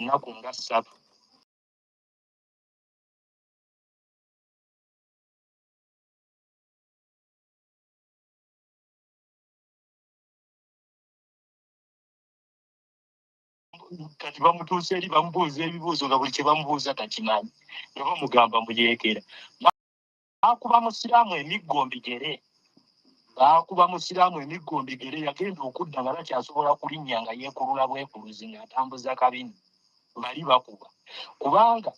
nnaku nga 3 kati bamutuuse eri bamubuuza ebibuuzo nga buli kye bamubuuza takimanyi nga bamugamba muyeekera. Baakuba musiraamu emiggo mbigere, baakuba musiraamu emiggo mbigere, yagenda okudda nga takyasobola kulinnya nga yeekulula bwekuluzi ng'atambuza kabini. Bali bakuba kubanga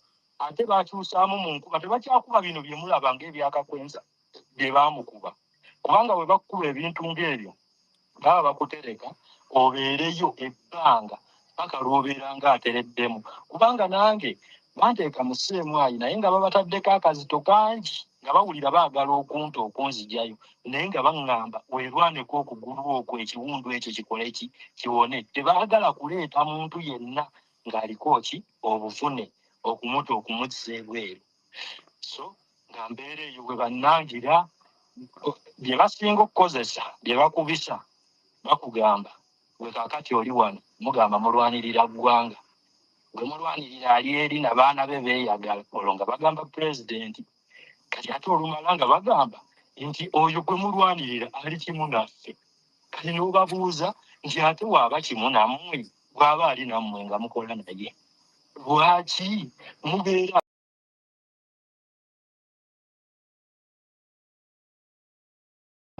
ate bakyusaamu mu nkuba, tebakyakuba bino bye mulaba ng'ebyakakwensa bye baamukuba, kubanga bwe bakuba ebintu ng'ebyo baba bakutereka obeereyo ebbanga paka lw'obeera ng'atereddemu. Kubanga nange banteeka mu seemwayi naye nga babataddeko akazito kangi nga bawulira baagala okunta okunzijayo, naye nga baŋŋamba weerwaneko okugulu okwo ekiwundu ekyo kikole kiwone. Tebaagala kuleeta muntu yenna ng'aliko ki obuvune okumuta okumutisa ebweru. So nga mbeera eyo bwe bannangira bye basinga okukozesa bye bakubisa bakugamba gwe kaakati oli wano mugamba mulwanirira ggwanga, gwe mulwanirira ali eri n'abaana be beeyagala, olwo nga bagamba pulezidenti. Kati ate olumala nga bagamba nti oyo gwe mulwanirira ali kimu naffe. Kati n'obabuuza nti ate waaba kimu nammwe bw'aba ali nammwe nga mukola naye, lwaki mubeera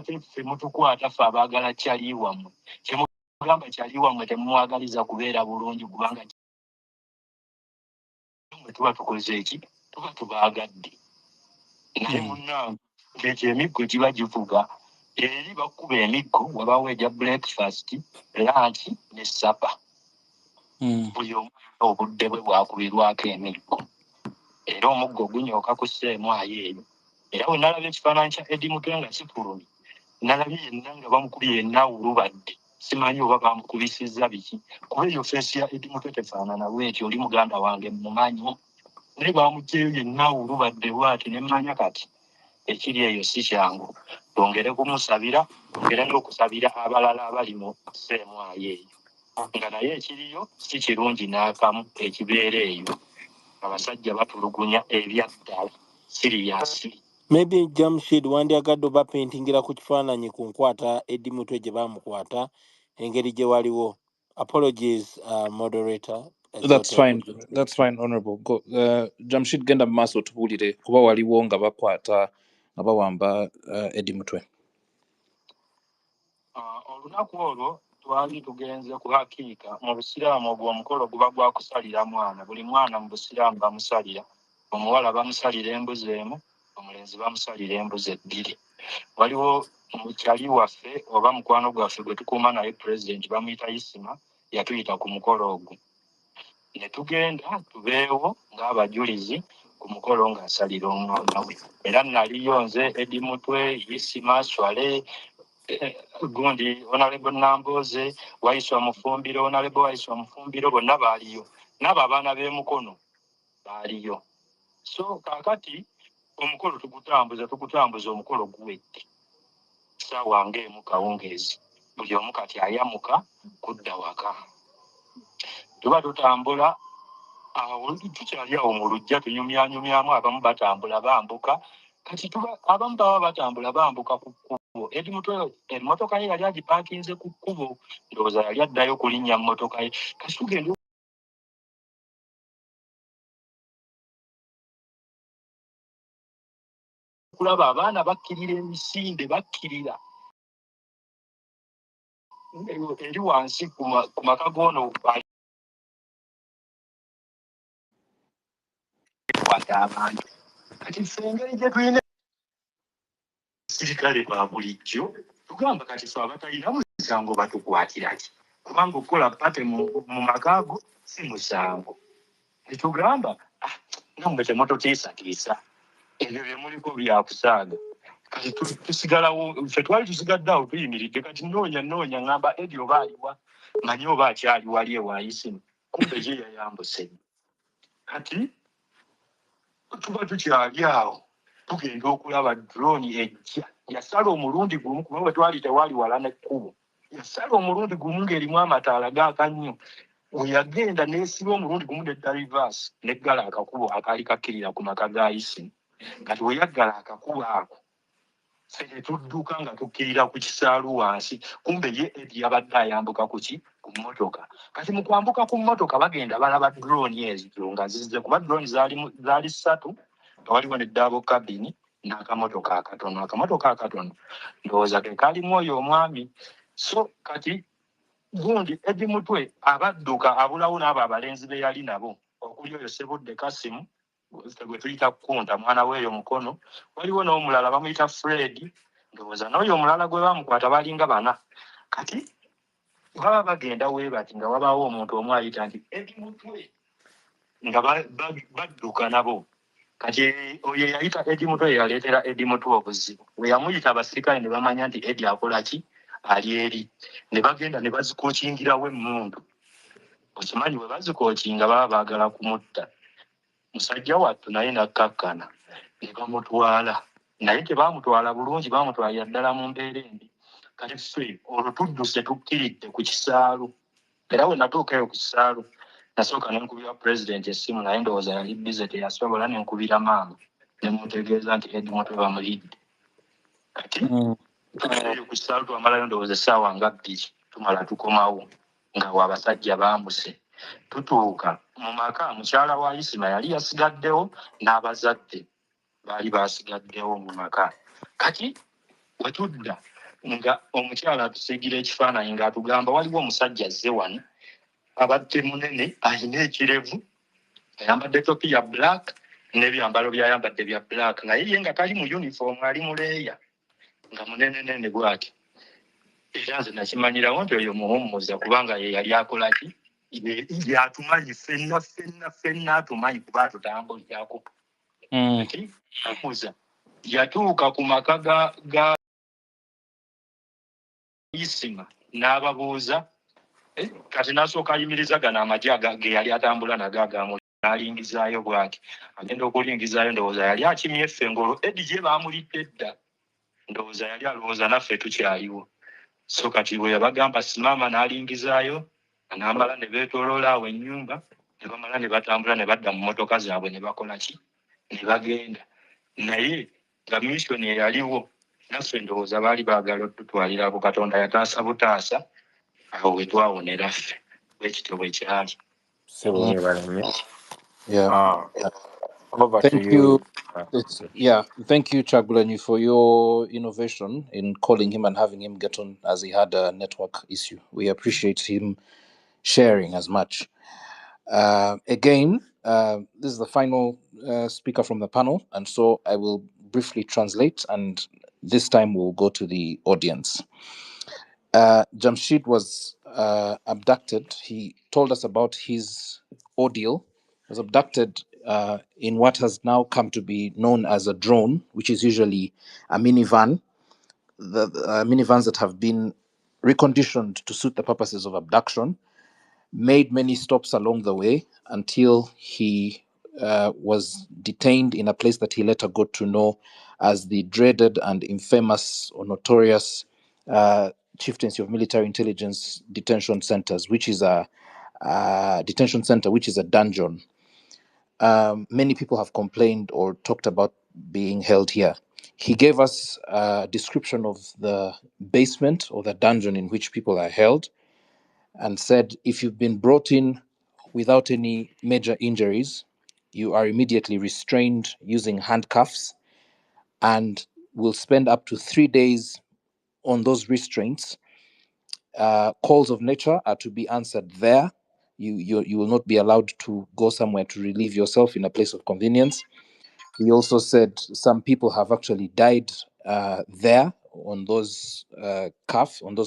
ffe mutukwata ffe abaagala kyali wammwe? Kyemugamba kyali wammwe temumwagaliza kubeera bulungi, kubanga mwe tuba tukoze eki, tuba tubaagadde. Naye munnange ng'ekyo emiggo giba givuga eri bakkuba emiggo wabaawo ejja breakfast, lunch ne supper. Buli omu obudde bwe bwakubirwako emiggo, era omuggo gunyooka ku sseemwayo eyo. Era bwe nalabye ekifaananyi kya Eddy Mutwe nga kifulumye, nalabye yenna nga bamukubye yenna awulubadde, simanyi oba bamukubisizza biki, kuba eyo feesi ya Eddy Mutwe tefaanana bw'etyo, oli muganda wange mumanyi, naye bamuggyeyo yenna awulubadde bw'ati ne mmanya kati ekiri eyo si kyangu. Twongere kumusabira, twongere n'okusabira abalala abali mu sseemwayo eyo, nga naye ekiriyo si kirungi n'akamu ekibeera eyo. Abasajja batulugunya ebyaddala siriyasi. Maybe Jamshid wandyagadde oba paintingira ku kifaananyi ku nkwata Eddy Mutwe gye baamukwata engeri gye waliwo. Apologies, moderator. That's fine. That's fine, Honorable. Go. Jamshid genda maaso tubuulire kuba waliwo nga bakwata nga bawamba Eddy Mutwe. Olunaku olwo twali tugenze ku hakiika. Mu Busiraamu ogwo omukolo guba gwa kusalira mwana. Buli mwana mu Busiraamu bamusalira. Omuwala bamusalira embuzi emu, omulenzi bamusalira embuzi 2. Waliwo mukyali waffe oba mukwano gwaffe gwe tukuuma naye pulezidenti bamuyita Isima, yatuyita ku mukolo ogwo. Ne tugenda tubeewo ng'abajulizi ku mukolo ng'asalira omwana we. Era naliyo nze Eddy Mutwe, Isima, Swale, gundi Honorable Namboze, Waiswa Mufumbiro, Honorable Waiswa Mufumbiro, bonna baaliyo. N'abo abaana b'emukono baaliyo. So kaakati omukolo tugutambuza omukolo guwedde. Ssaawa ng'emu kawungeezi. Buli omu kati ayamuka kudda waka. Tuba tutambula, tukyali awo mu luggya tunyumyanyumyamu, abamu batambula bambuka. Kati abamu baba batambula bambuka ku kkubo. Eddy Mutwe emmotoka ye yali agipaakinze ku kkubo, ndowooza yali addayo kulinnya mmotoka ye. Kati tugenda okulaba abaana bakkirira emisinde, bakkirira eri wansi ku maka goono kwata abantu. Kati ffe engeri gye tulina sirikale ba bulijjo tugamba kati ffe abatalina musango batukwatira ki? Kubanga okukola pate mu makaago si musango. Ne tugamba nammwe temututiisatiisa, ebyo bye muliko byakusaaga. Kati tusigalawo, ffe twali tusigadde awo tuyimiridde. Kati noonya ngamba Eddy oba aliwa, manyi oba akyali wali ewaayisimu, kumbe ye yayambuse. Kati tuba tukyali awo tugenda okulaba drone ejja, yasala omulundi gumu, kuba bwe twali tewali wala n'ekkubo, yasala omulundi gumu ng'erimu amataala gaaka nnyo, weyagenda n'esiba omulundi gumu nedda reverse neggala akakubo akaali kakkirira ku maka ga Isima. Kati weyaggala akakubo ako ffe ne tudduka nga tukkirira ku kisaalu wansi, kumbe ye Eddy yabadde ayambuka ku mmotoka. Kati mu kwambuka ku mmotoka bagenda balaba drone ezo nga zizze, kuba drone zaali 3 nga waliwo ne double cabin n'akamotoka akatono. Akamotoka akatono ndowooza ke kaalimu oyo omwami. So kati gundi Eddy Mutwe abadduka abulawo n'abo abalenzi be yali nabo, okuli oyo Ssebudde Kasimu gwe tuyita Kunta mwana weeyo Mukono, waliwo n'omulala bamuyita Fred, ndowooza n'oyo omulala gwe bamukwata balinga 4. Kati baba bagenda weebati nga wabaawo omuntu omu ayita nti Eddy Mutwe nga badduka nabo. Kati oyo yayita Eddy Mutwe yaleetera Eddy Mutwe obuzibu. We yamuyita abasirikale ne bamanya nti Eddy akola ki, ali eri, ne bagenda ne bazikookingirawo emmundu. Okimanyi bwe bazikookinga baba baagala kumutta. Musajja wattu naye nakkakkana ne bamutwala, naye tebamutwala bulungi, bamutwalira ddala mu mbeera embi. Kati ffe olwo tudduse tukkiridde ku kisaalu, era we natuukayo ku kisaalu nasooka ne nkubira pulezidenti essimu, naye ndowooza yali bize teyasobola, ne nkubira maama ne mutegeeza nti Eddy Mutwe bamulidde. Kati tugereyo ku kisaalu twamalayo ndowooza essaawa nga 2 tumala tukomawo nga abasajja bambuse. Tutuuka mu maka, mukyala wa Isima yali yasigaddewo n'abazadde baali basigaddewo mu maka. Kati we tudda nga omukyala atusigira ekifaananyi ng'atugamba waliwo omusajja azze wano abadde munene, alina ekirevu, ayambadde topi ya black n'ebyambalo by'ayambadde bya black, naye ye nga tali mu uniform, ali mu leeya nga munenenene bw'ati. Era nze nakimanyirawo nti oyo muwummuza, kubanga ye yali akola ki, yatumanyi ffenna atumanyi kuba atutambulyako. Muza yatuuka ku maka ga Isima n'ababuuza, kati n'asooka ayimiriza gano amagye ge yali atambula nago agamu, n'alingizaayo bw'ati. Agenda okulingizaayo, ndowooza yali akimye effengolo. Eddy gye baamulidde dda, ndowooza yali alowooza naffe tukyaliwo. So kati bwe yabagamba simama, n'alingizaayo, n'amala ne beetooloola awo ennyumba, ne bamala ne batambula ne badda mu mmotoka zaabwe ne bakola ki, ne bagenda. Naye nga mission eyaliwo, naffe ndowooza baali baagala otutwalirako. Katonda yataasa butaasa, awo we twawonera ffe. Bwekityo bwe kyali. Sebonye baleme. Yeah. Over to Thank you. you. Thank you, Chagulanyi, for your innovation in calling him and having him get on as he had a network issue. We appreciate him sharing as much. Again, this is the final speaker from the panel, and so I will briefly translate, and this time we'll go to the audience. Jamshid was abducted. He told us about his ordeal. He was abducted in what has now come to be known as a drone, which is usually a minivan. The minivans that have been reconditioned to suit the purposes of abduction, made many stops along the way until he was detained in a place that he later got to know as the dreaded and infamous or notorious Chieftaincy of Military Intelligence Detention Centers, which is a detention center, which is a dungeon. Many people have complained or talked about being held here. He gave us a description of the basement or the dungeon in which people are held, and said, if you've been brought in without any major injuries, you are immediately restrained using handcuffs and will spend up to 3 days on those restraints. Calls of nature are to be answered there. You will not be allowed to go somewhere to relieve yourself in a place of convenience. He also said some people have actually died there on those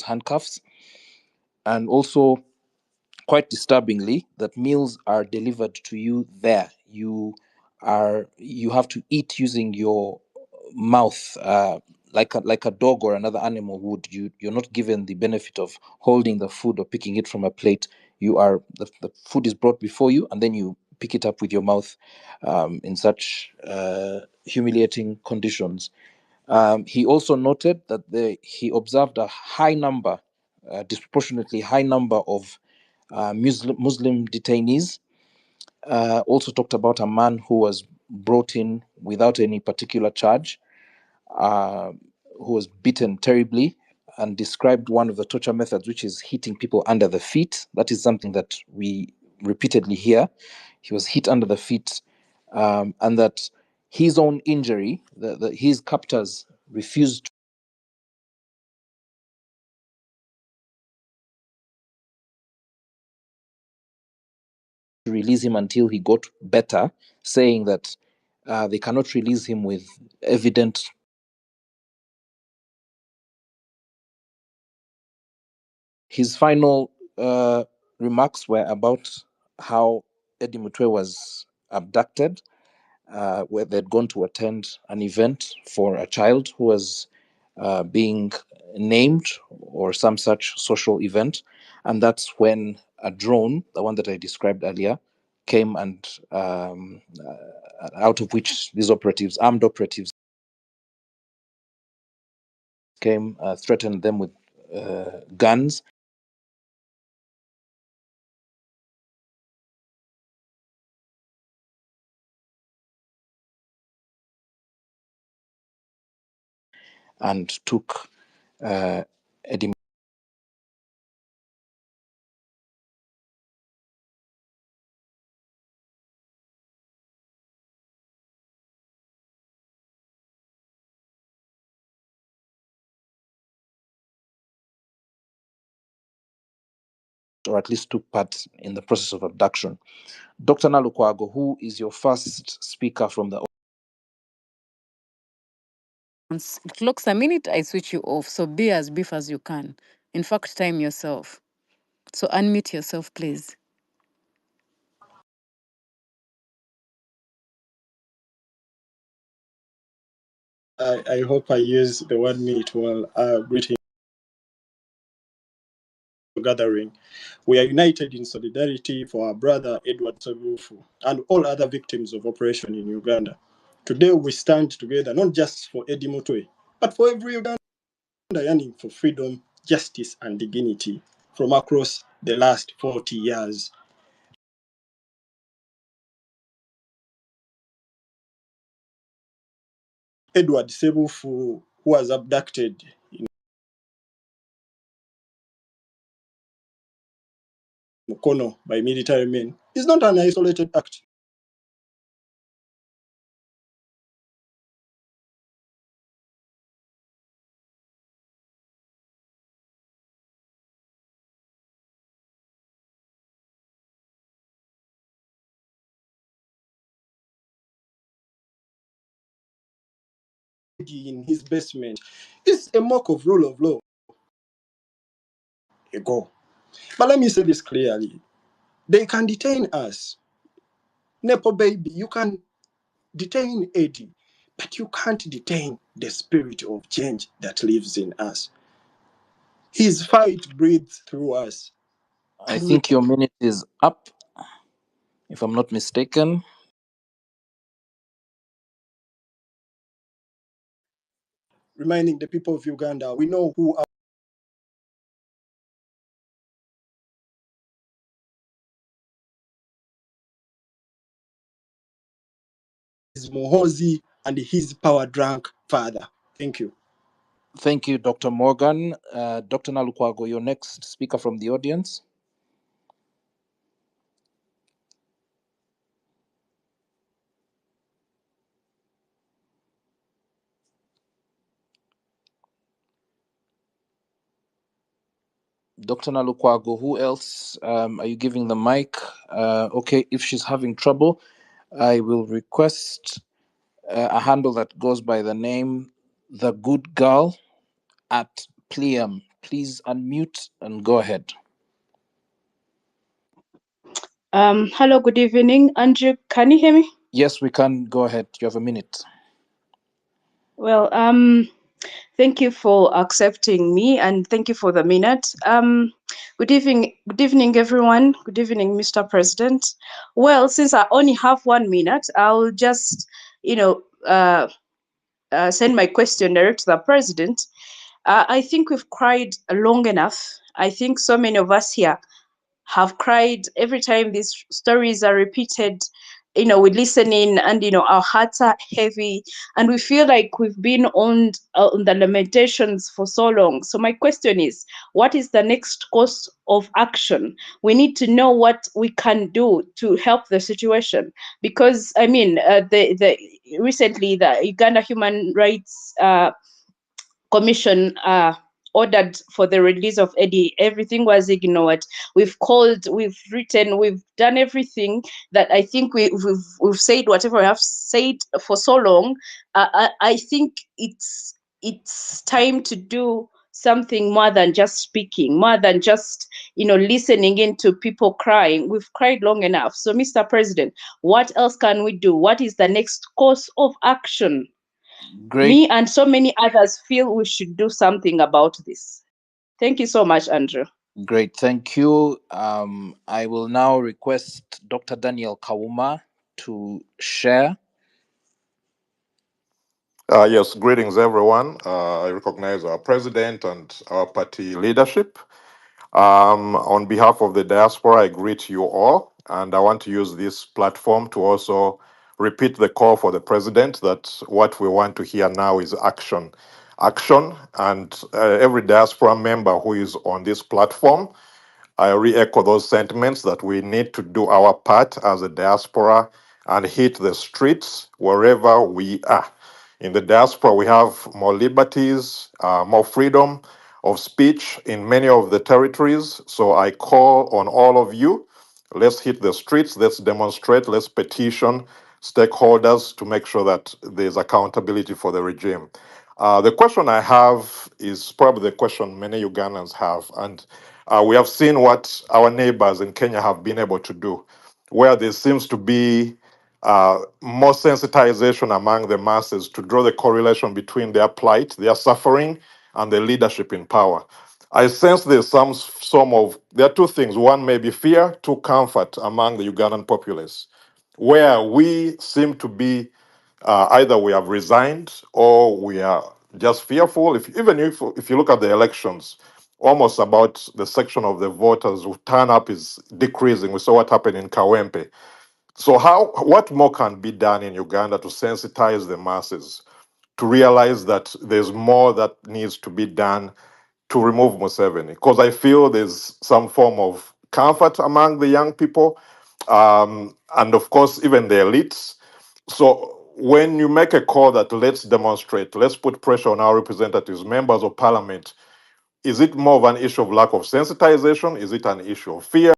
handcuffs. And also, quite disturbingly, that meals are delivered to you there. You have to eat using your mouth, like a dog or another animal would. You're not given the benefit of holding the food or picking it from a plate. The food is brought before you, and then you pick it up with your mouth in such humiliating conditions. He also noted that he observed a high number, disproportionately high number of Muslim detainees. Also talked about a man who was brought in without any particular charge, uh, who was beaten terribly, and described one of the torture methods, which is hitting people under the feet. That is something that we repeatedly hear. He was hit under the feet, and that his own injury, his captors refused to release him until he got better, saying that they cannot release him with evident. His final remarks were about how Eddy Mutwe was abducted, where they'd gone to attend an event for a child who was being named or some such social event. And that's when a drone, the one that I described earlier, came and out of which these operatives, armed operatives, came, threatened them with guns. And took Eddy or at least took part in the process of abduction. Dr. Nalukwago, who is your first speaker from the Once it clocks a minute, I switch you off. So be as brief as you can. In fact, time yourself. So unmute yourself, please. I hope I use the 1 minute while greeting gathering. We are united in solidarity for our brother Edward Sabufu and all other victims of oppression in Uganda. Today we stand together not just for Eddy Mutwe, but for every Uganda yearning for freedom, justice, and dignity from across the last 40 years. Edward Sebufu, who was abducted in Mukono by military men, is not an isolated act. In his basement is a mock of rule of law. Ago. But let me say this clearly. They can detain us. Nepo baby, you can detain Eddy, but you can't detain the spirit of change that lives in us. His fight breathes through us. I think your minute is up, if I'm not mistaken. Reminding the people of Uganda, we know who are his Mohozi and his power-drunk father. Thank you. Thank you, Dr. Morgan. Dr. Nalukwago, your next speaker from the audience. Dr. Nalukwago, who else are you giving the mic? Okay, if she's having trouble, I will request a handle that goes by the name The Good Girl at Pliam. Please unmute and go ahead. Hello, good evening. Andrew, can you hear me? Yes, we can. Go ahead. You have a minute. Well, thank you for accepting me and thank you for the minute. Good evening, everyone. Good evening, Mr. President. Well, since I only have 1 minute, I'll just, send my question direct to the president. I think we've cried long enough. I think so many of us here have cried every time these stories are repeated. We're listening, and our hearts are heavy, and we feel like we've been on the lamentations for so long. So my question is, what is the next course of action? We need to know what we can do to help the situation, because the recently the Uganda Human Rights Commission ordered for the release of Eddy. Everything was ignored. We've called, we've written, we've done everything that I think we've said whatever we have said for so long. I think it's time to do something more than just speaking, more than just listening into people crying. We've cried long enough. So, Mr. President, what else can we do? What is the next course of action? Great, Me and so many others feel we should do something about this. Thank you so much, Andrew. great. Thank you. I will now request Dr. Daniel Kauma to share. Yes, greetings, everyone. I recognize our president and our party leadership. On behalf of the diaspora, I greet you all, and I want to use this platform to also repeat the call for the president that what we want to hear now is action. Action, and every diaspora member who is on this platform, I re-echo those sentiments that we need to do our part as a diaspora and hit the streets wherever we are. In the diaspora, we have more liberties, more freedom of speech in many of the territories. So I call on all of you, let's hit the streets, let's demonstrate, let's petition stakeholders to make sure that there's accountability for the regime. The question I have is probably the question many Ugandans have, and we have seen what our neighbors in Kenya have been able to do, where there seems to be more sensitization among the masses to draw the correlation between their plight, their suffering, and the leadership in power. I sense there's there are two things. One may be fear, two, comfort among the Ugandan populace, where we seem to be either we have resigned or we are just fearful. If you look at the elections, almost about the section of the voters who turn up is decreasing. We saw what happened in Kawempe. So what more can be done in Uganda to sensitize the masses to realize that there's more that needs to be done to remove Museveni? Because I feel there's some form of comfort among the young people, and of course even the elites. So when you make a call that let's demonstrate, let's put pressure on our representatives, members of parliament, is it more of an issue of lack of sensitization? Is it an issue of fear?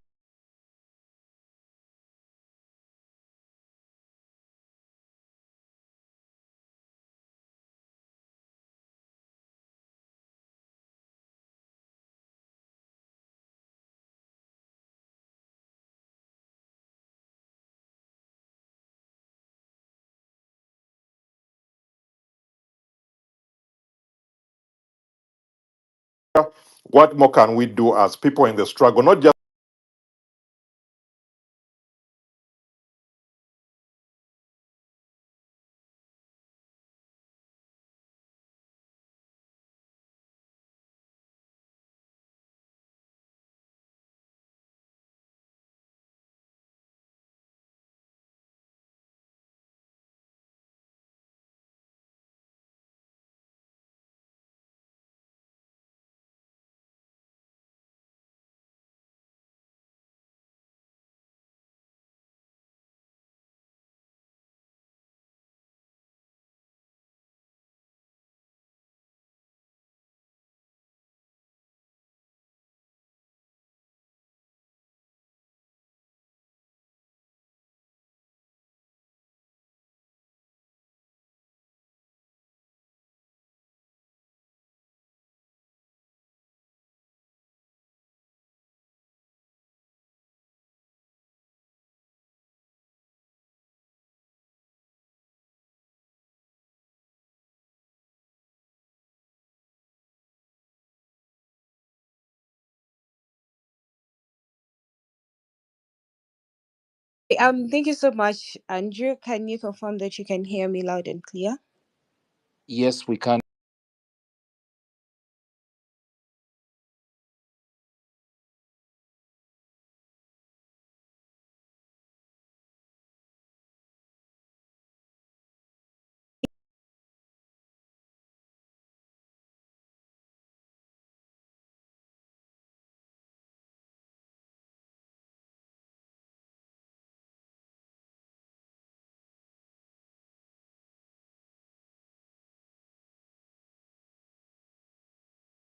What more can we do as people in the struggle? Not just Thank you so much, Andrew. Can you confirm that you can hear me loud and clear? Yes, we can.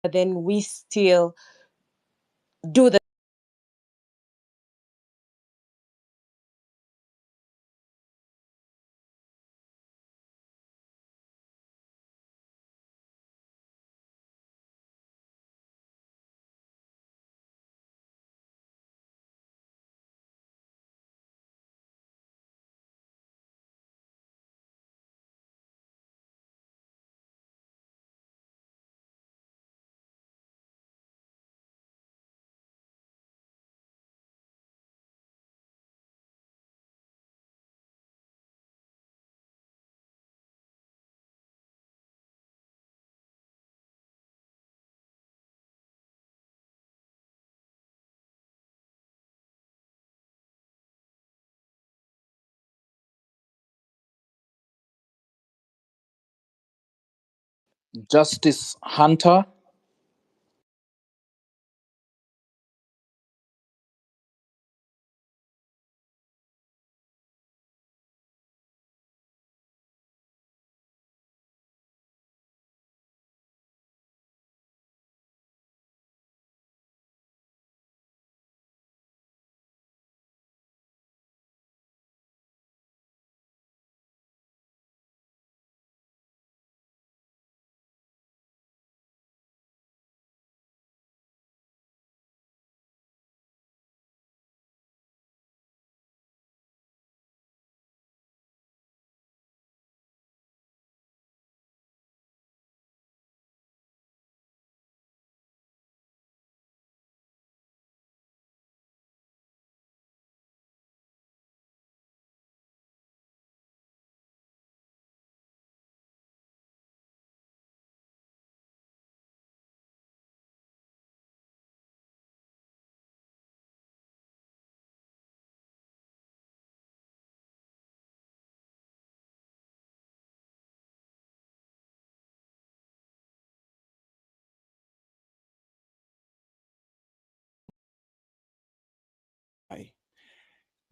then we still do the Justice Hunter.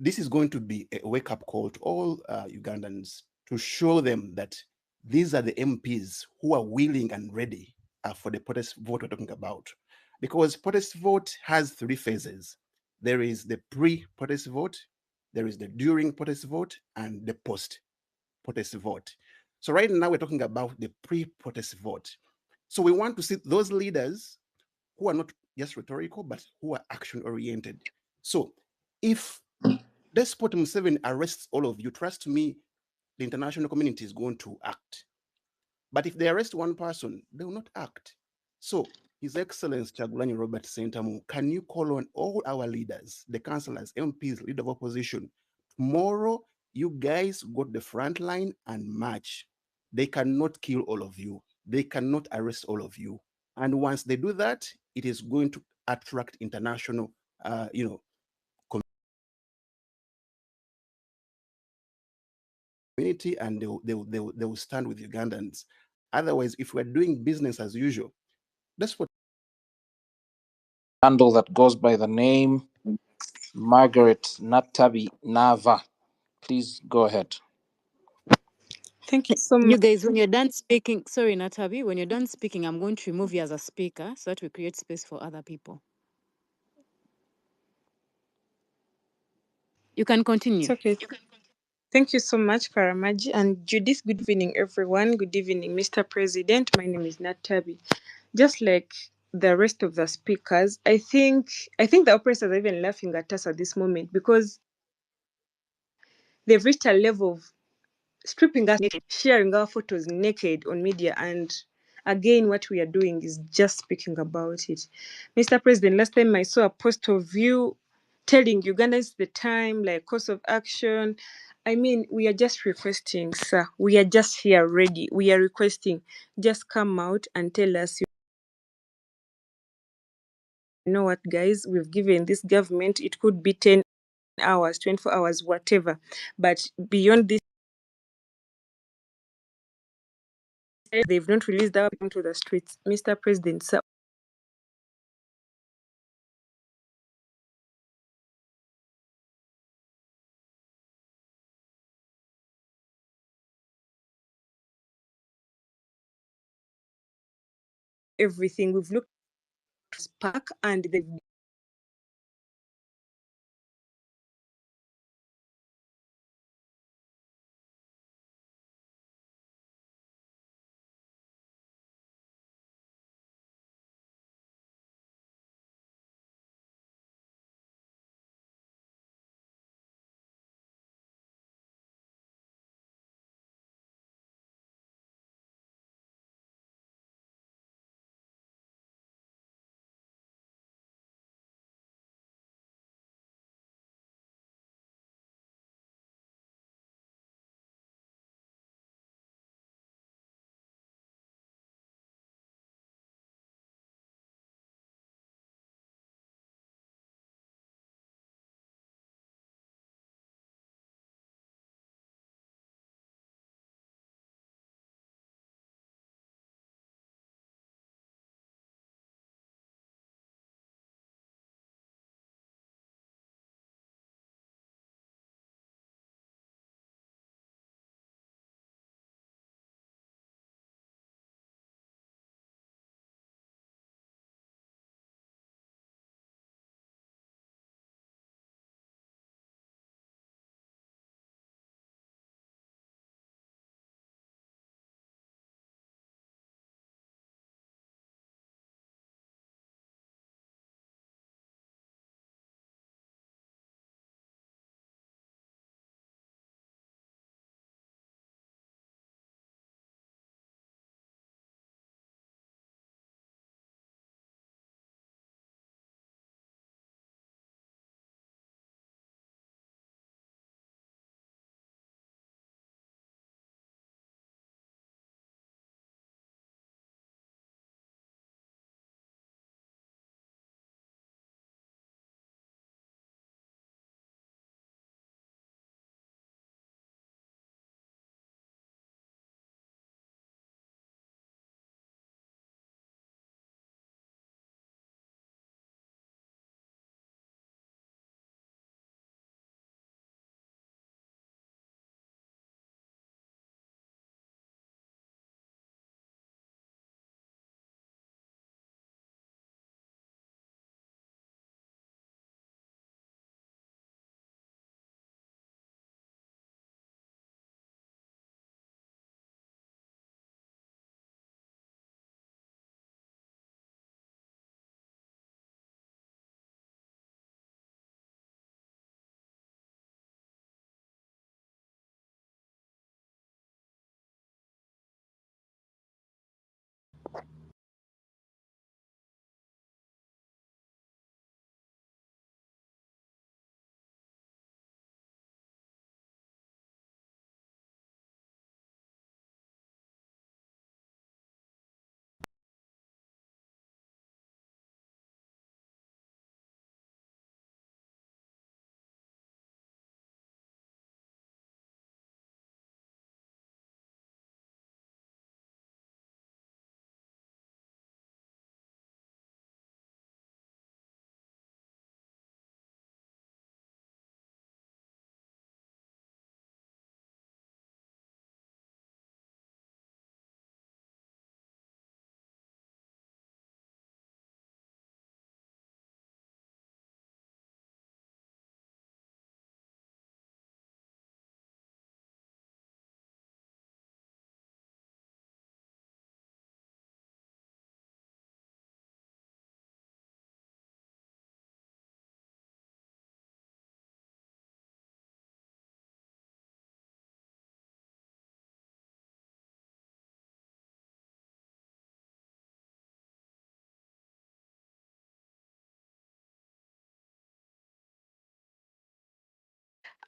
This is going to be a wake-up call to all Ugandans to show them that these are the MPs who are willing and ready for the protest vote we're talking about. Because protest vote has 3 phases. There is the pre-protest vote, there is the during protest vote, and the post-protest vote. So right now we're talking about the pre-protest vote. So we want to see those leaders who are not just rhetorical, but who are action-oriented. So if Despot Museveni arrests all of you, trust me, the international community is going to act. But if they arrest one person, they will not act. So His Excellency Chagulanyi Robert Sentamu, can you call on all our leaders, the councillors, MPs, leader of opposition? Tomorrow, you guys go to the front line and march. They cannot kill all of you. They cannot arrest all of you. And once they do that, it is going to attract international, community, and they will stand with Ugandans. Otherwise, if we're doing business as usual, that's what Handle that goes by the name Margaret Natabi Nava. Please go ahead. Thank you so You much. guys, when you're done speaking, sorry, Natabi, when you're done speaking, I'm going to remove you as a speaker so that we create space for other people. You can It's continue. okay. Thank you so much, Karamaji and Judith. Good evening, everyone. Good evening, Mr. President. My name is Natabi. Just like the rest of the speakers, I think the operators are even laughing at us at this moment because they've reached a level of stripping us naked, sharing our photos naked on media, and again, what we are doing is just speaking about it. Mr. President, last time I saw a post of you telling Ugandans the time, like course of action. I mean, we are just requesting, sir. We are just here ready. We are requesting, just come out and tell us, you know what, guys, we've given this government, it could be 10 hours, 24 hours, whatever. But beyond this, they've not released our people to the streets. Mr. President, sir, everything. We've looked at Spark and they've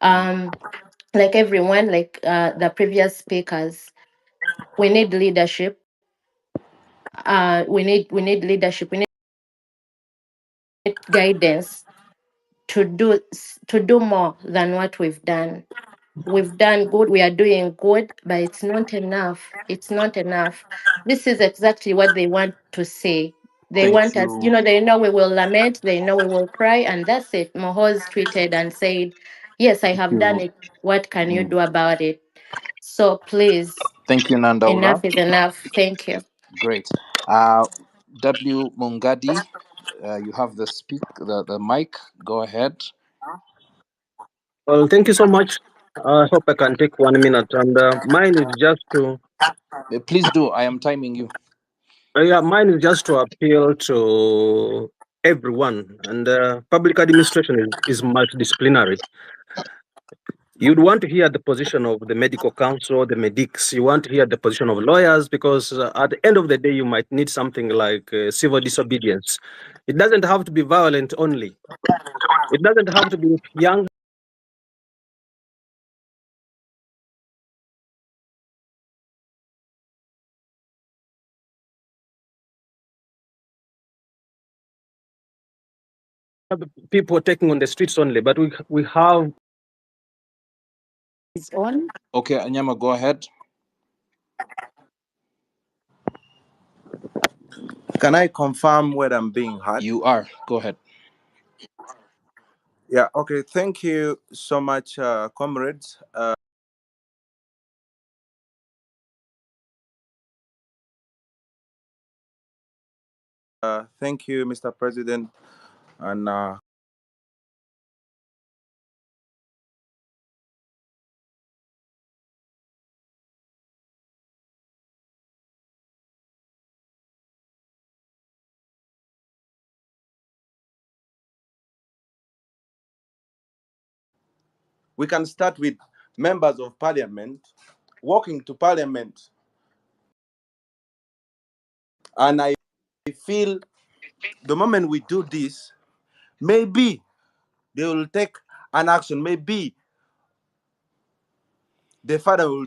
Um, like everyone, like the previous speakers, we need leadership. We need leadership. We need guidance to do more than what we've done. We've done good. We are doing good, but it's not enough. It's not enough. This is exactly what they want to say. They Thank want us, you. they know we will lament, they know we will cry, and that's it. Mohoz tweeted and said, yes, I Thank have done you. it. What can you Mm. do about it? So please, Thank you, enough Nandaula. is enough. Thank you. Great. Uh, W. Mungadi, you have the mic. Go ahead. Well, thank you so much. I hope I can take 1 minute, and mine is just to Please do. I am timing you. mine is just to appeal to everyone, and public administration is multidisciplinary. You'd want to hear the position of the medical council, the medics. You want to hear the position of lawyers, because at the end of the day, you might need something like civil disobedience. It doesn't have to be violent only. It doesn't have to be young. People taking on the streets only, but we have. It's on. Okay, Anyama, go ahead. Can I confirm where I'm being heard? You are. Go ahead. Yeah, okay. Thank you so much, comrades. Thank you, Mr. President. And we can start with members of parliament walking to parliament. And I feel the moment we do this, maybe they will take an action. Maybe the father will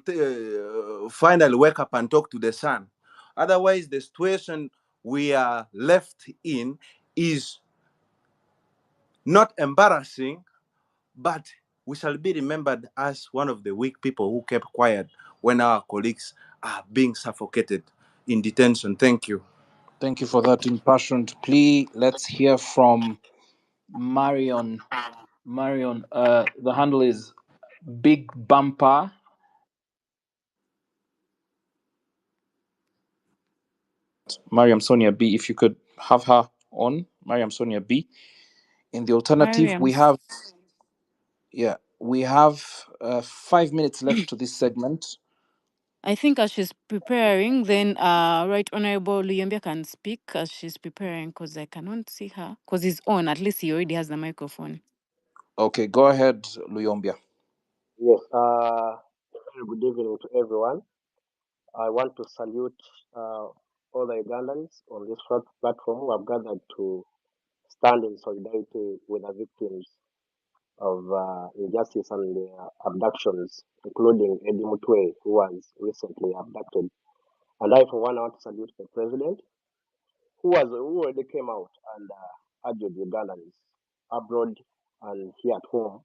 finally wake up and talk to the son. Otherwise, the situation we are left in is not embarrassing, but we shall be remembered as one of the weak people who kept quiet when our colleagues are being suffocated in detention. Thank you. Thank you for that impassioned plea. Let's hear from Marion. Marion, the handle is Big Bumper. Mariam Sonia B, if you could have her on. Mariam Sonia B. In the alternative, we have 5 minutes left to this segment. I think as she's preparing, then Right Honorable Luyembia can speak as she's preparing, because I cannot see her. Because he's on. At least he already has the microphone. Okay, go ahead, Luyombia. Yes, very good evening to everyone. I want to salute all the Ugandans on this platform who have gathered to stand in solidarity with the victims of injustice and abductions, including Eddy Mutwe, who was recently abducted. And I, for one, want to salute the president, who already came out and urged Ugandans abroad and here at home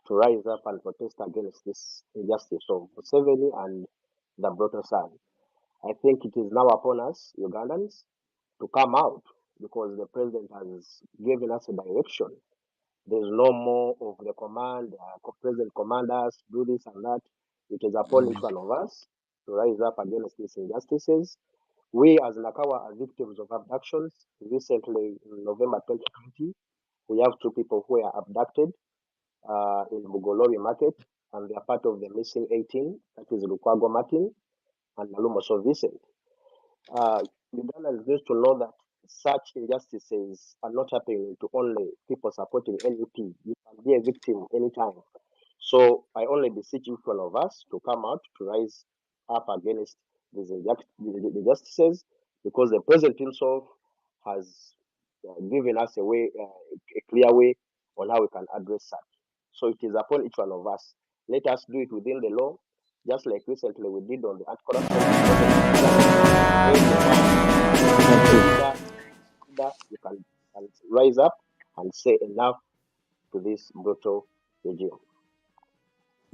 to rise up and protest against this injustice of Museveni and the brutal son. I think it is now upon us, Ugandans, to come out, because the president has given us a direction. There's no more of the command, president command us, do this and that. It is upon each one of us to rise up against these injustices. We as Nakawa are victims of abductions. Recently, in November 2020, we have 2 people who were abducted in Bugolobi Market, and they are part of the missing 18, that is Lukwago Martin and Nalumoso Vincent. Ugandans need to know that such injustices are not happening to only people supporting NUP. You can be a victim anytime. So I only beseech each one of us to come out to rise up against these injustices, because the president himself has given us a way, a clear way on how we can address that. So it is upon each one of us. Let us do it within the law, just like recently we did on the anti-corruption. You can rise up and say enough to this brutal regime.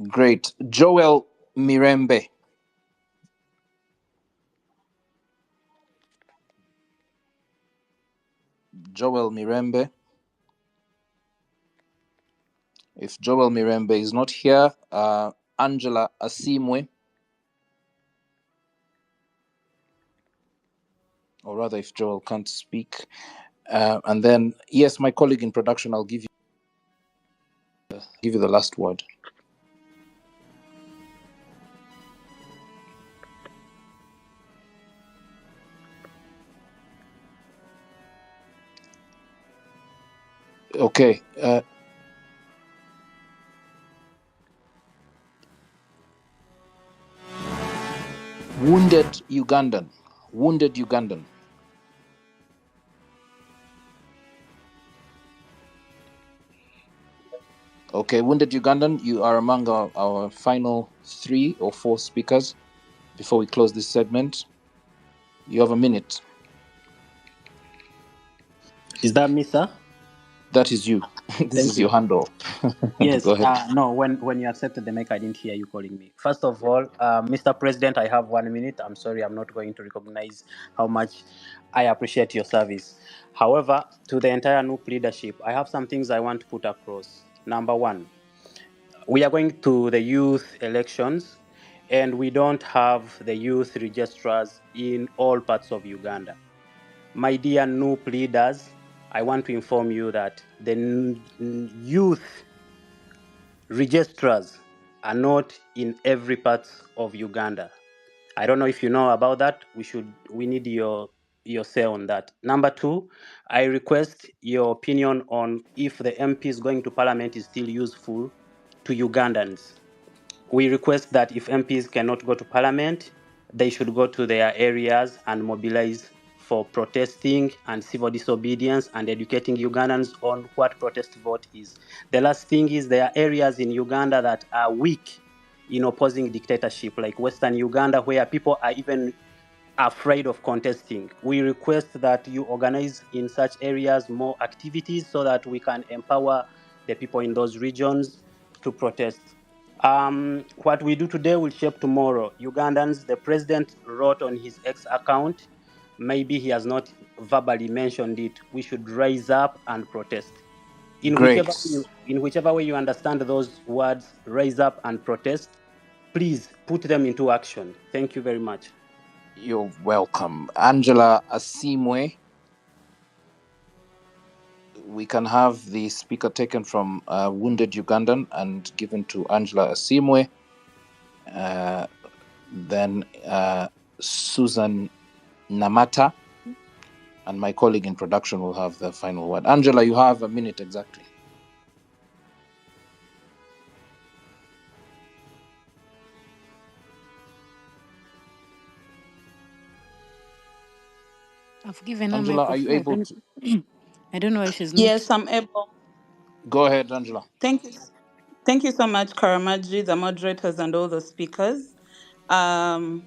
Great. Joel Mirembe. Joel Mirembe. If Joel Mirembe is not here, Angela Asimwe. or rather, if Joel can't speak. And then, yes, my colleague in production, I'll give you the last word. Okay. Wounded Ugandan. Wounded Ugandan. Okay, Wounded Ugandan, you are among our final 3 or 4 speakers before we close this segment. You have a minute. Is that me, sir? That is you. This Thank is your you. handle. Yes. Go ahead. No, when you accepted the mic, I didn't hear you calling me. First of all, Mr. President, I have 1 minute. I'm sorry, I'm not going to recognize how much I appreciate your service. However, to the entire NUP leadership, I have some things I want to put across. Number one, we are going to the youth elections, and we don't have the youth registrars in all parts of Uganda. My dear NUP leaders, I want to inform you that the youth registrars are not in every part of Uganda. I don't know if you know about that. We need your say on that. Number two, I request your opinion on if the MPs going to parliament is still useful to Ugandans. We request that if MPs cannot go to parliament, they should go to their areas and mobilize for protesting and civil disobedience and educating Ugandans on what protest vote is. The last thing is there are areas in Uganda that are weak in opposing dictatorship, like Western Uganda, where people are even afraid of contesting. We request that you organize in such areas more activities so that we can empower the people in those regions to protest. What we do today will shape tomorrow. Ugandans, the president wrote on his X account, maybe he has not verbally mentioned it. We should rise up and protest. In Great. whichever way you understand those words, rise up and protest, please put them into action. Thank you very much. You're welcome. Angela Asimwe. We can have the speaker taken from Wounded Ugandan and given to Angela Asimwe. Then Susan Namata. And my colleague in production will have the final word. Angela, you have a minute exactly. I've given her Angela, are you able microphone. to? I don't know why she's not. Yes, I'm able. Go ahead, Angela. Thank you. Thank you so much, Karamaji, the moderators, and all the speakers. Um,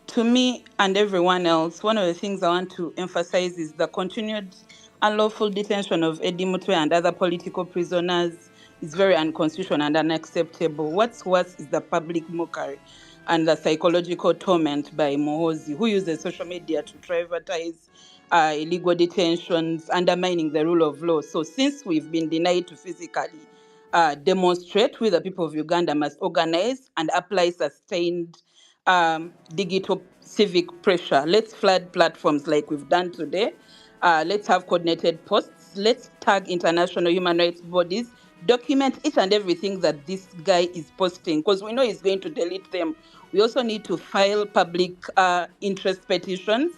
to me and everyone else, one of the things I want to emphasize is the continued unlawful detention of Eddy Mutwe and other political prisoners is very unconstitutional and unacceptable. What's worse is the public mockery and the psychological torment by Mohozi, who uses social media to privatize illegal detentions, undermining the rule of law. So since we've been denied to physically demonstrate, we the people of Uganda must organize and apply sustained digital civic pressure. Let's flood platforms like we've done today. Let's have coordinated posts. Let's tag international human rights bodies. Document each and everything that this guy is posting because we know he's going to delete them. We also need to file public interest petitions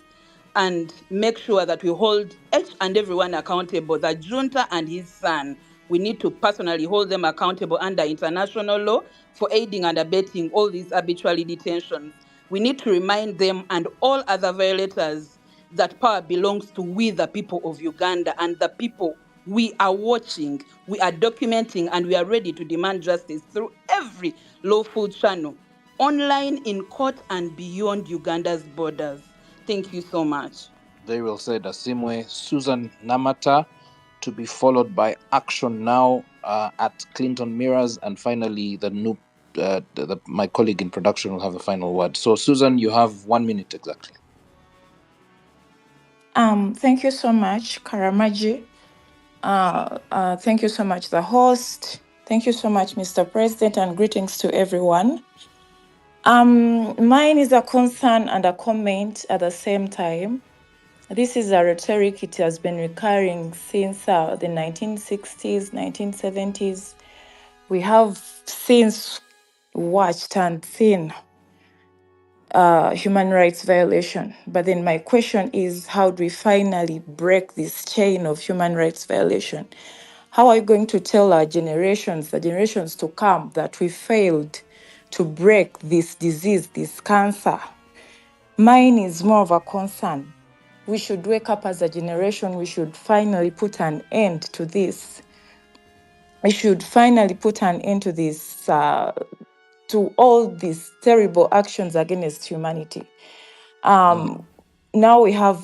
and make sure that we hold each and everyone accountable. The junta and his son, we need to personally hold them accountable under international law for aiding and abetting all these arbitrary detentions. We need to remind them and all other violators that power belongs to we, the people of Uganda, and the people we are watching, we are documenting, and we are ready to demand justice through every lawful channel, online, in court, and beyond Uganda's borders. Thank you so much. They will say Asimwe, Susan Namata, to be followed by Action Now at Clinton Mirrors, and finally the new my colleague in production will have the final word. So Susan, you have 1 minute exactly. Thank you so much, Karamaji. Thank you so much, the host. Thank you so much, Mr. President, and greetings to everyone. Mine is a concern and a comment at the same time. This is a rhetoric, it has been recurring since the 1960s, 1970s. We have since watched and seen human rights violation. But then my question is, how do we finally break this chain of human rights violation? How are you going to tell our generations, the generations to come, that we failed to break this disease, this cancer? Mine is more of a concern. We should wake up as a generation. We should finally put an end to this. We should finally put an end to this, to all these terrible actions against humanity. Now we have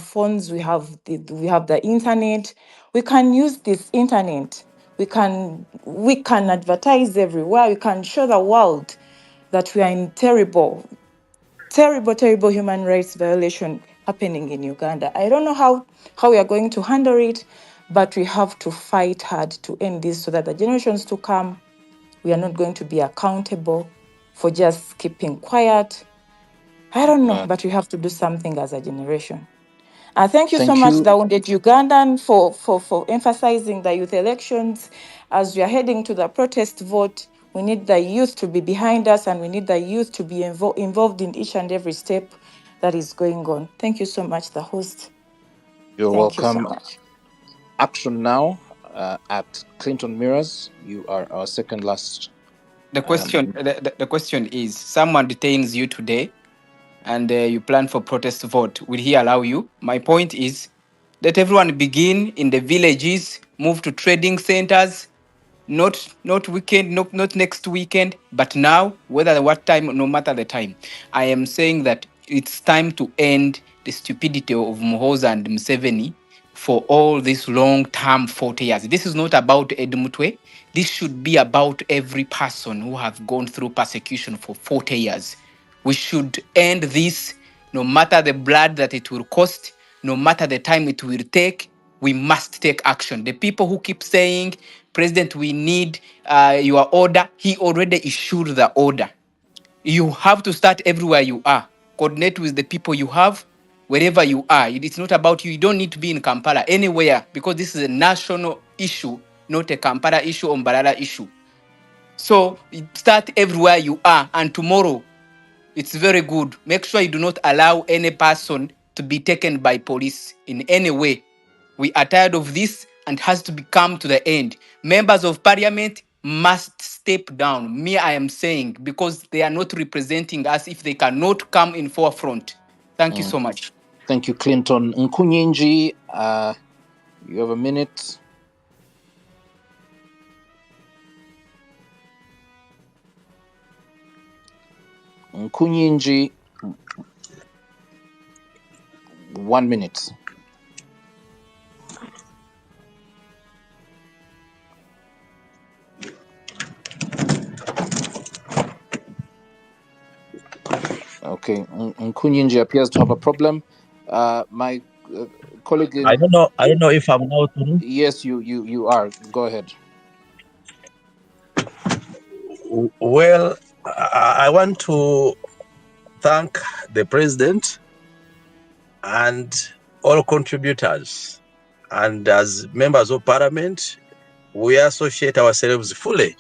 phones, we have the internet. We can use this internet. We can advertise everywhere. We can show the world that we are in terrible human rights violation happening in Uganda. I don't know how we are going to handle it, but we have to fight hard to end this so that the generations to come, we are not going to be accountable for just keeping quiet. I don't know, but we have to do something as a generation. Thank you so Thank much, you. the Wounded Ugandan, for emphasizing the youth elections. As we are heading to the protest vote, we need the youth to be behind us, and we need the youth to be involved in each and every step that is going on. Thank you so much, the host. You're Thank you so welcome. much. Action now at Clinton Mirrors. You are our second last. The question is: someone detains you today, and you plan for protest vote. Will he allow you? My point is, let everyone begin in the villages, move to trading centers, not weekend, not next weekend, but now, whether what time, no matter the time. I am saying that it's time to end the stupidity of Muhoza and Museveni for all this long-term 40 years. This is not about Eddy Mutwe. This should be about every person who have gone through persecution for 40 years. We should end this, no matter the blood that it will cost, no matter the time it will take. We must take action. The people who keep saying, President, we need your order, he already issued the order. You have to start everywhere you are. Coordinate with the people you have, wherever you are. It's not about you. You don't need to be in Kampala, anywhere, because this is a national issue, not a Kampala issue or Mbarara issue. So start everywhere you are, and tomorrow, it's very good. Make sure you do not allow any person to be taken by police in any way. We are tired of this and has to come to the end. Members of parliament must step down. Me, I am saying, because they are not representing us if they cannot come in forefront. Thank you so much. Thank you, Clinton. Nkunyinji, you have a minute. Nkunyinji, 1 minute. Okay, Nkunyinji appears to have a problem. My colleague. I don't know if I'm now through. Yes, you are. Go ahead. Well, I want to thank the president and all contributors. And as members of parliament, we associate ourselves fully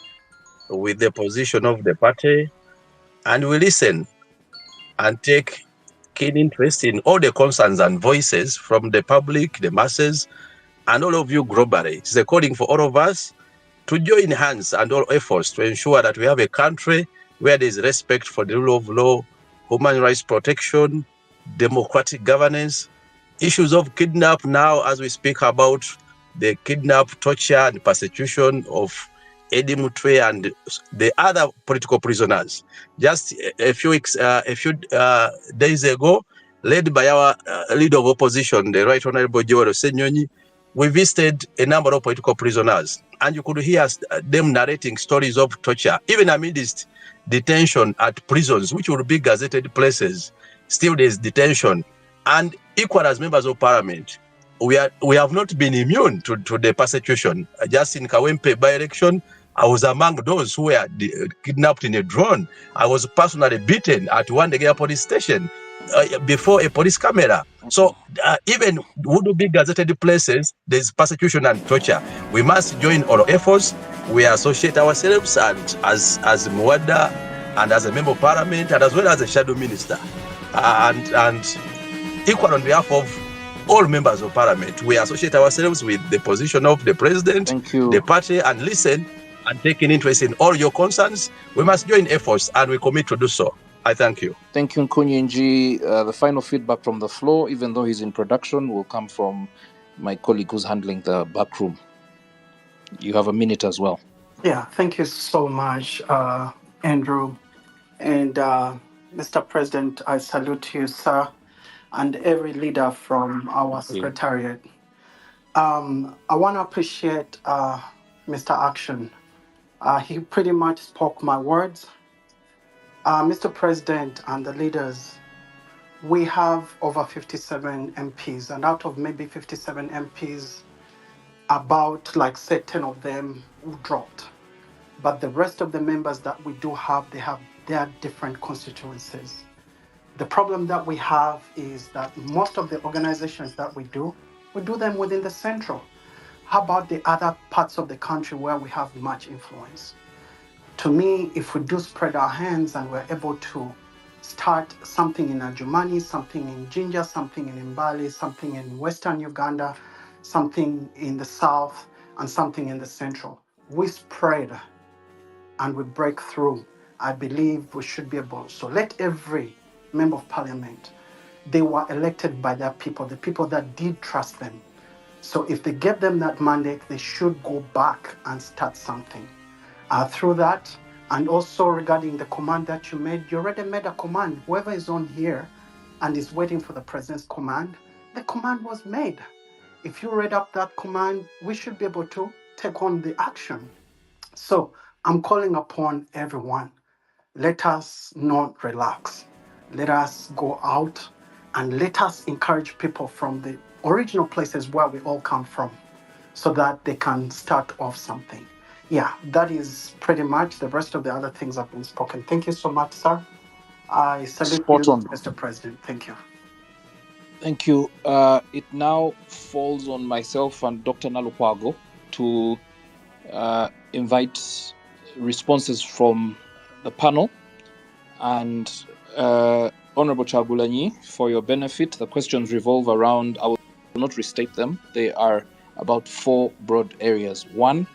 with the position of the party, and we listen and take keen interest in all the concerns and voices from the public, the masses, and all of you globally. It's a calling for all of us to join hands and all efforts to ensure that we have a country where there is respect for the rule of law, human rights protection, democratic governance. Issues of kidnap now, as we speak about the kidnap, torture, and persecution of Eddy Mutwe and the other political prisoners. Just a few days ago, led by our leader of opposition, the Right Honorable Joel Senyonyi, we visited a number of political prisoners, and you could hear them narrating stories of torture, even amidst detention at prisons, which would be gazetted places. Still, there's detention. And equal as members of parliament, we have not been immune to the persecution. Just in Kawempe by-election, I was among those who were kidnapped in a drone. I was personally beaten at Wandegea police station. before a police camera. So even would be gazetted places, there's persecution and torture. We must join all efforts. We associate ourselves and as Mwada and as a member of parliament and as well as a shadow minister. And equal on behalf of all members of parliament, we associate ourselves with the position of the president, Thank you. the party, and listen and taking interest in all your concerns. We must join efforts and we commit to do so. I thank you. Thank you, Nkunyenji. The final feedback from the floor, even though he's in production, will come from my colleague who's handling the back room. You have a minute as well. Yeah, thank you so much, Andrew. And Mr. President, I salute you, sir, and every leader from our secretariat. I want to appreciate Mr. Action. He pretty much spoke my words. Mr. President and the leaders, we have over 57 MPs, and out of maybe 57 MPs, about like say 10 of them who dropped. But the rest of the members that we do have, they have their different constituencies. The problem that we have is that most of the organizations that we do them within the central. How about the other parts of the country where we have much influence? To me, if we do spread our hands and we're able to start something in Adjumani, something in Jinja, something in Mbali, something in Western Uganda, something in the South, and something in the Central, we spread and we break through. I believe we should be able. So let every member of parliament, they were elected by their people, the people that did trust them. So if they gave them that mandate, they should go back and start something. Through that, and also regarding the command that you made, you already made a command. Whoever is on here and is waiting for the president's command, the command was made. If you read up that command, we should be able to take on the action. So I'm calling upon everyone. Let us not relax. Let us go out and let us encourage people from the original places where we all come from so that they can start off something. Yeah, that is pretty much. The rest of the other things have been spoken. Thank you so much, sir. I salute you, Spot on. Mr. President. Thank you. Thank you. It now falls on myself and Dr. Nalukwago to invite responses from the panel. And Honorable Chagulanyi, for your benefit, the questions revolve around, I will not restate them. They are about 4 broad areas. 1,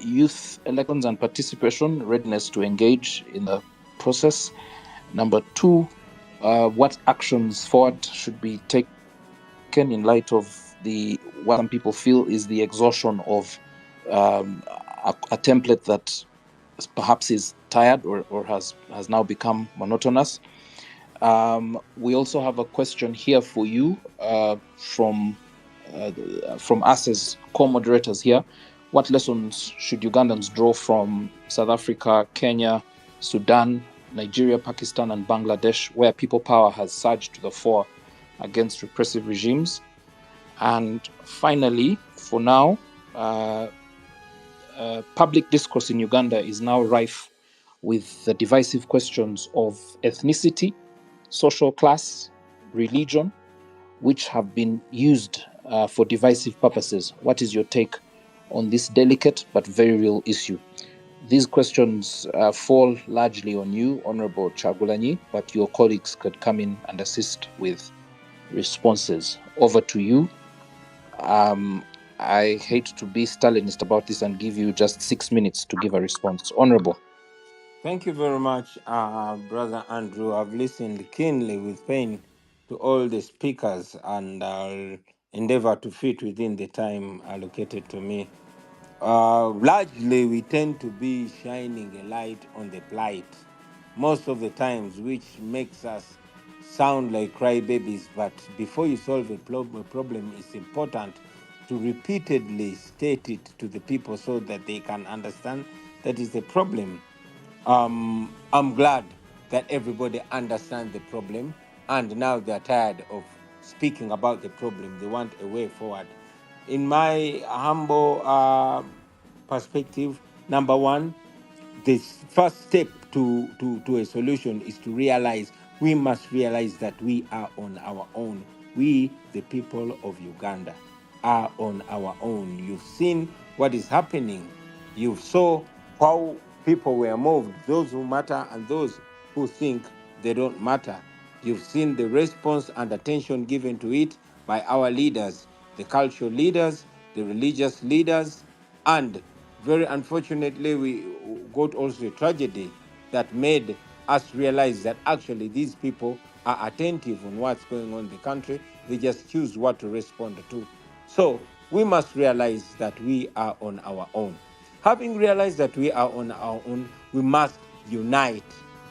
youth elections and participation, readiness to engage in the process. Number 2, what actions forward should be taken in light of what some people feel is the exhaustion of a template that perhaps is tired or has now become monotonous. We also have a question here for you from us as co-moderators here. What lessons should Ugandans draw from South Africa, Kenya, Sudan, Nigeria, Pakistan, and Bangladesh, where people power has surged to the fore against repressive regimes? And finally, for now, public discourse in Uganda is now rife with the divisive questions of ethnicity, social class, religion, which have been used for divisive purposes. What is your take on this delicate but very real issue? These questions fall largely on you, Honorable Chagulanyi, but your colleagues could come in and assist with responses. Over to you. I hate to be Stalinist about this and give you just 6 minutes to give a response. Honorable. Thank you very much, Brother Andrew. I've listened keenly with pain to all the speakers, and I'll endeavor to fit within the time allocated to me. Largely, we tend to be shining a light on the plight most of the times, which makes us sound like crybabies. But before you solve a problem, it's important to repeatedly state it to the people so that they can understand that is the problem. I'm glad that everybody understands the problem, and now they're tired of speaking about the problem. They want a way forward. In my humble perspective, number one, the first step to a solution is to realize we must realize that we are on our own. We, the people of Uganda, are on our own. You've seen what is happening. You saw how people were moved, those who matter and those who think they don't matter. You've seen the response and attention given to it by our leaders, the cultural leaders, the religious leaders, and very unfortunately, we got also a tragedy that made us realize that actually these people are attentive on what's going on in the country. They just choose what to respond to. So we must realize that we are on our own. Having realized that we are on our own, we must unite.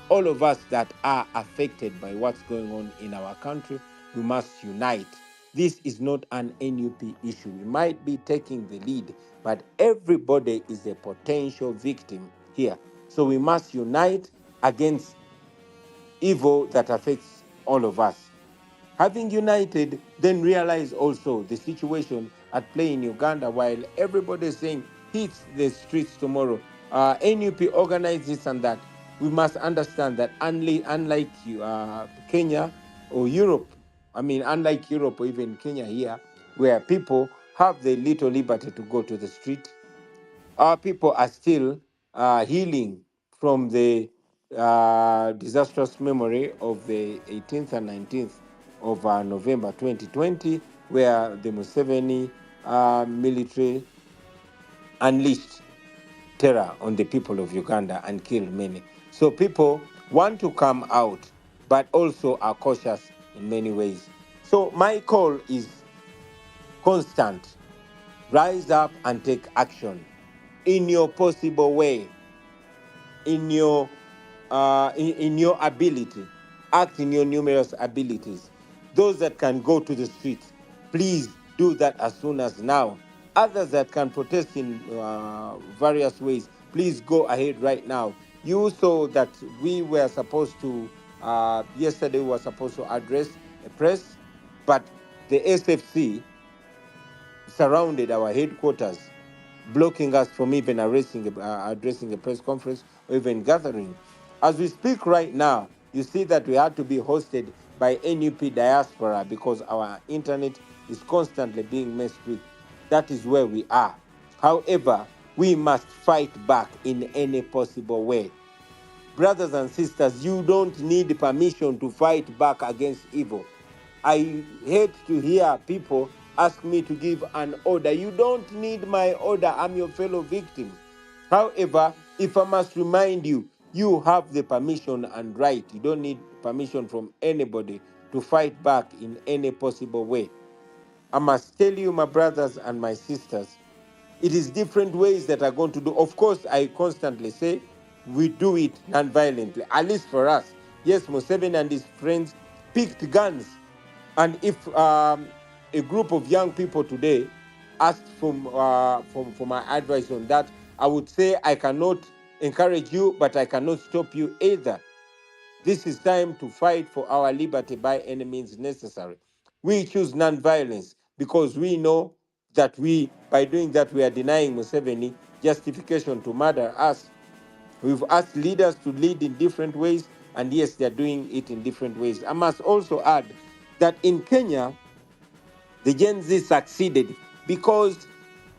All of us that are affected by what's going on in our country, we must unite. This is not an NUP issue. We might be taking the lead, but everybody is a potential victim here. So we must unite against evil that affects all of us. Having united, then realize also the situation at play in Uganda while everybody is saying hit the streets tomorrow. NUP organize this and that. We must understand that unlike Kenya or Europe, I mean, unlike Europe or even Kenya here, where people have the little liberty to go to the street, our people are still healing from the disastrous memory of the 18th and 19th of November 2020, where the Museveni military unleashed terror on the people of Uganda and killed many. So people want to come out, but also are cautious in many ways. So my call is constant. Rise up and take action in your possible way, in your ability. Act in your numerous abilities. Those that can go to the streets, please do that as soon as now. Others that can protest in various ways, please go ahead right now. You saw that we were supposed to yesterday we were supposed to address a press, but the SFC surrounded our headquarters, blocking us from even addressing a press conference or even gathering. As we speak right now, you see that we had to be hosted by NUP diaspora because our internet is constantly being messed with. That is where we are. However, we must fight back in any possible way. Brothers and sisters, you don't need permission to fight back against evil. I hate to hear people ask me to give an order. You don't need my order. I'm your fellow victim. However, if I must remind you, you have the permission and right. You don't need permission from anybody to fight back in any possible way. I must tell you, my brothers and my sisters, it is different ways that are going to do. Of course, I constantly say we do it non-violently, at least for us. Yes, Museveni and his friends picked guns. And if a group of young people today asked for my advice on that, I would say I cannot encourage you, but I cannot stop you either. This is time to fight for our liberty by any means necessary. We choose non-violence because we know that by doing that, we are denying Museveni justification to murder us. We've asked leaders to lead in different ways, and yes, they're doing it in different ways. I must also add that in Kenya, the Gen Z succeeded because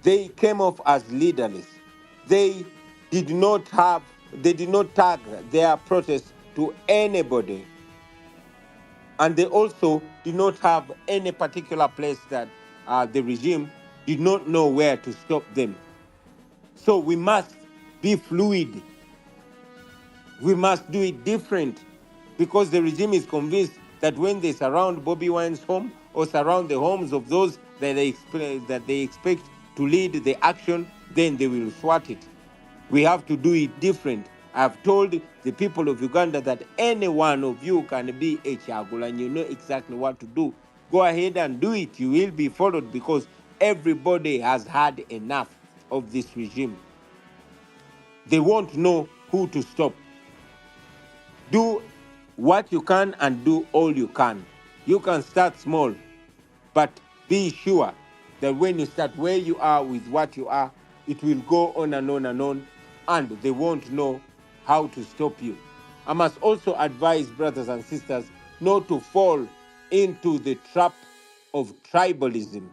they came off as leaderless. They they did not tag their protest to anybody. And they also did not have any particular place that the regime did not know where to stop them. So we must be fluid. We must do it different because the regime is convinced that when they surround Bobi Wine's home or surround the homes of those that they expect to lead the action, then they will thwart it. We have to do it different. I've told the people of Uganda that any one of you can be a Chagula and you know exactly what to do. Go ahead and do it. You will be followed because everybody has had enough of this regime. They won't know who to stop. Do what you can and do all you can. You can start small, but be sure that when you start where you are with what you are, it will go on and on and on, and they won't know how to stop you. I must also advise brothers and sisters not to fall into the trap of tribalism.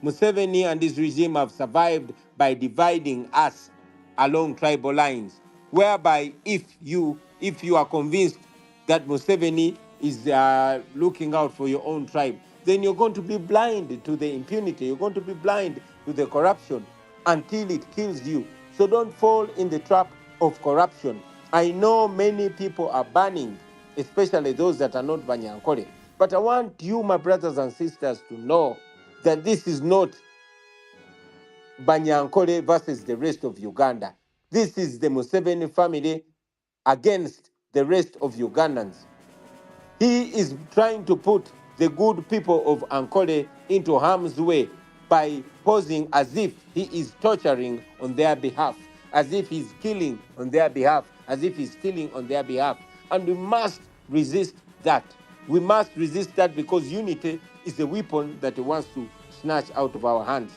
Museveni and his regime have survived by dividing us along tribal lines, whereby if you are convinced that Museveni is looking out for your own tribe, then you're going to be blind to the impunity. You're going to be blind to the corruption until it kills you. So don't fall in the trap of corruption. I know many people are banning, especially those that are not Banyankole. But I want you, my brothers and sisters, to know that this is not Banyankole versus the rest of Uganda. This is the Museveni family against the rest of Ugandans. He is trying to put the good people of Ankole into harm's way by posing as if he is torturing on their behalf, as if he's killing on their behalf, as if he's stealing on their behalf. And we must resist that. We must resist that because unity is a weapon that he wants to snatch out of our hands.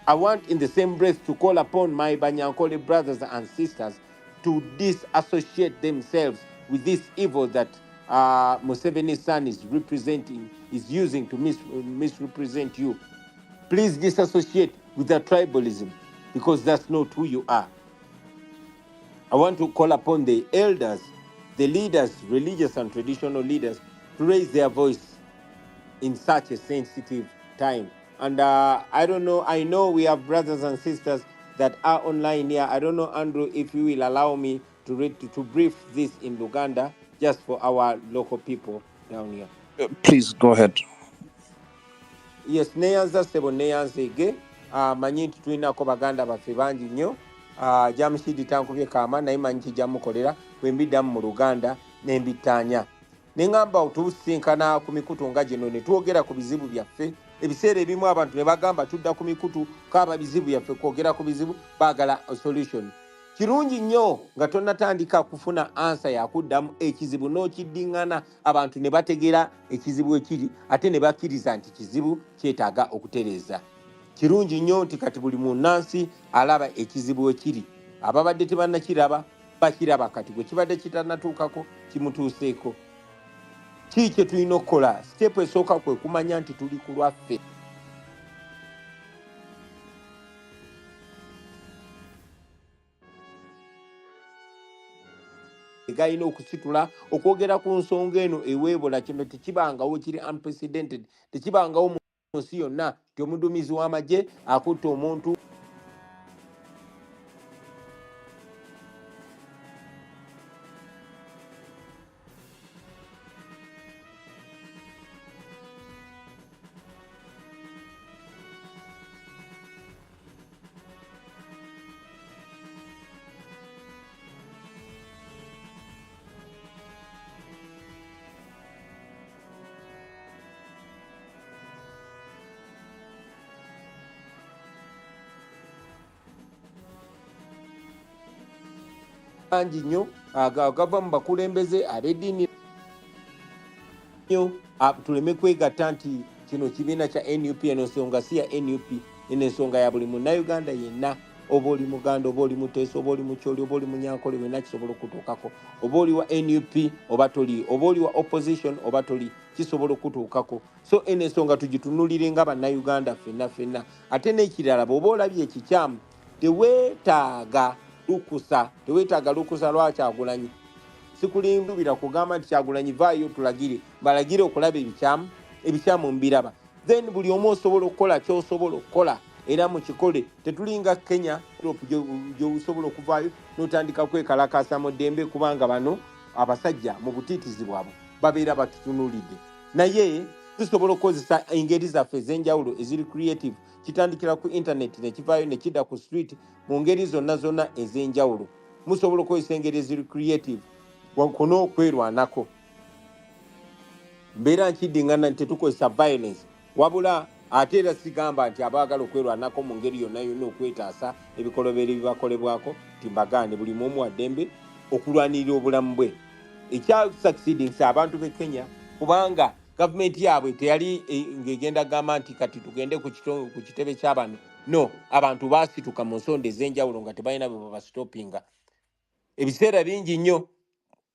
I want in the same breath to call upon my Banyankole brothers and sisters to disassociate themselves with this evil that Museveni's son is representing, is using to misrepresent you. Please disassociate with that tribalism because that's not who you are. I want to call upon the elders, the leaders, religious and traditional leaders, to raise their voice in such a sensitive time. And I don't know, I know we have brothers and sisters that are online here. I don't know, Andrew, if you will allow me to read to brief this in Luganda, just for our local people down here. Please go ahead. Yes, neyanza sebo neyanzege manyi nti tulinako baganda baffe bangi nnyo Jamshidi tankubye kama naye manyi kijjamukolera bwe mbiddamu mu Luganda ne mbittaanya ne ngamba otuusinkana ku mikutu nga gino ne twogera ku bizibu byaffe ebiseera ebimu abantu ne bagamba tudda ku mikutu kaaba bizibu byaffe kwogera ku bizibu baagala solution. Kirungi nnyo nga tonnatandika kufuna ansa yakuddamu ekizibu n'okiddiŋŋana abantu ne bategeera ekizibu ekiri ate ne bakkiriza nti kizibu kyetaaga okutereeza. Kirungi nnyo nti kati buli munnansi alaba ekizibu ekiri. Ababadde tebannakiraba bakiraba kati bwe kibadde kitannatuukako kimutuuseeko. Ki kye tulina okukola? Siteepu esooka kwe kumanya nti tuli ku lwaffe. Galina okusitula okwogera ku nsonga eno eweebola kino tekibangawo kiri unprecedented, tekibangawo mu nsi yonna ti omuduumizi w'amagye akutta omuntu bangi nnyo agava mu bakulembeze ab'eddiini nnyo tuleme kwegatta nti kino kibiina kya NUP. Eno ensonga si ya NUP, eno ensonga ya buli munnayuganda yenna. Oba oli Muganda, oba oli Muteesa, oba oli Mukyoli, oba oli Munyankole, wenna kisobola okutuukako. Oba oli wa NUP oba toli, oba oli wa opposition oba toli, kisobola okutuukako. So eno ensonga tugitunulire nga bannayuganda ffenna. Ate n'ekirala bw'oba olabye ekikyamu teweetaaga lukusa lwa Kyagulanyi. Sikulimbira kugamba nti Kyagulanyi vaayo tulagire, balagire okulaba ebikyamu mbiraba. Then buli omu osobola okukola ky'osobola okukola era mu kikole. Tetulinga Kenya gy'osobola okuvaayo n'otandika kwekalakaasa mu ddembe kubanga bano abasajja mu butiitizi bwabwe babeera batutunuulidde. Naye tusobola okukozesa engeri zaffe ez'enjawulo eziri creative. Kitandikira ku internet ne kivaayo ne kidda ku street mu ngeri zonna ez'enjawulo. Musobola okukozesa engeri eziri creative wankuna okwerwanako. Mbeera nkiddiŋŋana nti tetukozesa violence wabula ate era sigamba nti abaagala okwerwanako mu ngeri yonna okwetaasa ebikolobero bibakolebwako timbagaane buli mumu wa ddembe okulwanirira obulamu bwe. Ekya succeeding abantu b'e Kenya kubanga gavumenti yaabwe teyali ng'egenda gamba nti kati tugende ku kitebe ky'abano. No, abantu baasituka mu nsonda ez'enjawulo nga tebalina bwe babastopinga. Ebiseera bingi nnyo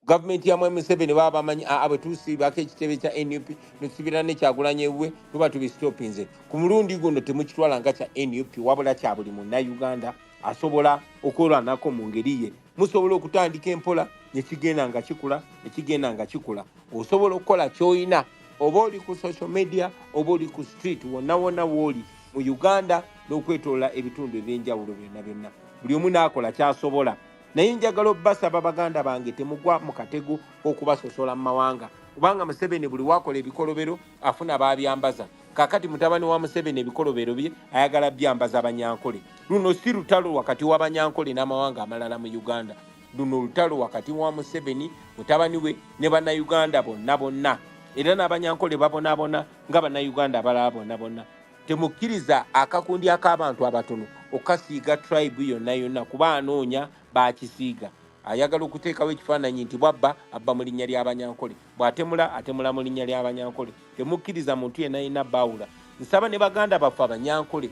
Government ya mwemi Museveni baba manyi abwe tusiibako ekitebe kya NUP tusibira ne Kyagulanyi ewuwe tuba tubistopinze ku mulundi guno temukitwala nga kya NUP wabula kya buli munnayuganda asobola okwolwanako mu ngeri ye. Musobola okutandika empola nekigenda nga kikula nekigenda nga kikula. Osobola okukola ky'olina oba oli ku social media oba oli ku street wonna wonna w'oli mu Uganda n'okwetoola ebitundu ebyenjawulo byonna byonna. Buli omu n'akola ky'asobola. Naye njagala obbasaba baganda bange temugwa mu katego k'okubasosola mu mawanga kubanga Museveni buli wakola ebikolobero afuna babyambaza. Kakati mutabani wa Museveni ebikolobero bye ayagala byambaza Abanyankole. Luno si lutalo wakati w'Abanyankole n'amawanga amalala mu Uganda. Luno lutalo wakati wa Museveni mutabani we ne bannayuganda bonna bonna. Era n'Abanyankole babonaabona nga bannayuganda abalala bonna bonna. Temukkiriza akakundi ak'abantu abatono okasiiga tribe yonna yonna kuba anoonya bakisiiga. Ayagala okuteekawo ekifaananyi nti bwabba abba mu linnya ly'Abanyankole, bw'atemula atemula mu linnya ly'Abanyankole. Temukkiriza muntu yenna yenna baawula. Nsaba ne baganda baffe Abanyankole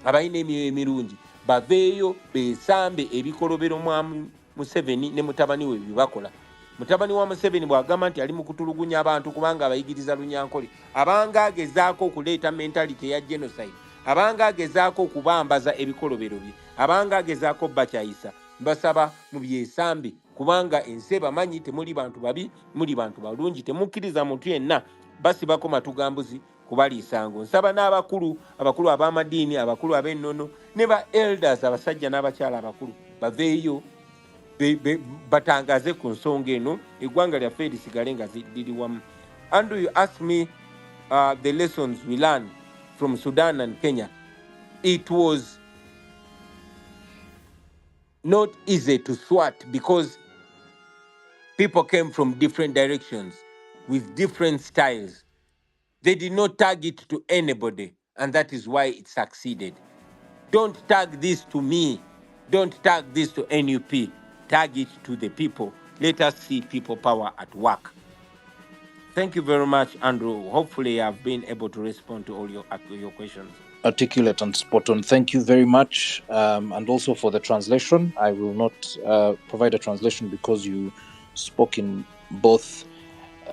abalina emyoyo emirungi baveeyo beesambe ebikolobero mwamu Museveni ne mutabani we bibakola. Mutabani wa Museveni bw'agamba nti ali mu kutulugunya abantu kubanga abayigiriza Lunyankole, abanga agezaako okuleeta mentality ya genocide, abanga agezaako okubambaza ebikolobero bye, abanga agezaako bakyayisa, mbasaba mu byesambi kubanga ensi bamanyi temuli bantu babi, muli bantu balungi. Temukkiriza muntu yenna basibako matugambuzi kubaliisango. Nsaba n'abakulu ab'amadiini, abakulu ab'ennono ne ba elders abasajja n'abakyala abakulu baveeyo batangaze ku nsonga eno eggwanga lyaffe lisigale nga liri wamu. Andrew, you asked me the lessons we learned from Sudan and Kenya. It was not easy to thwart because people came from different directions with different styles. They did not tag it to anybody, and that is why it succeeded. Don't tag this to me. Don't tag this to NUP. Tag it to the people. Let us see people power at work. Thank you very much, Andrew. Hopefully I've been able to respond to all your questions. Articulate and spot on. Thank you very much. And also for the translation. I will not provide a translation because you spoke in both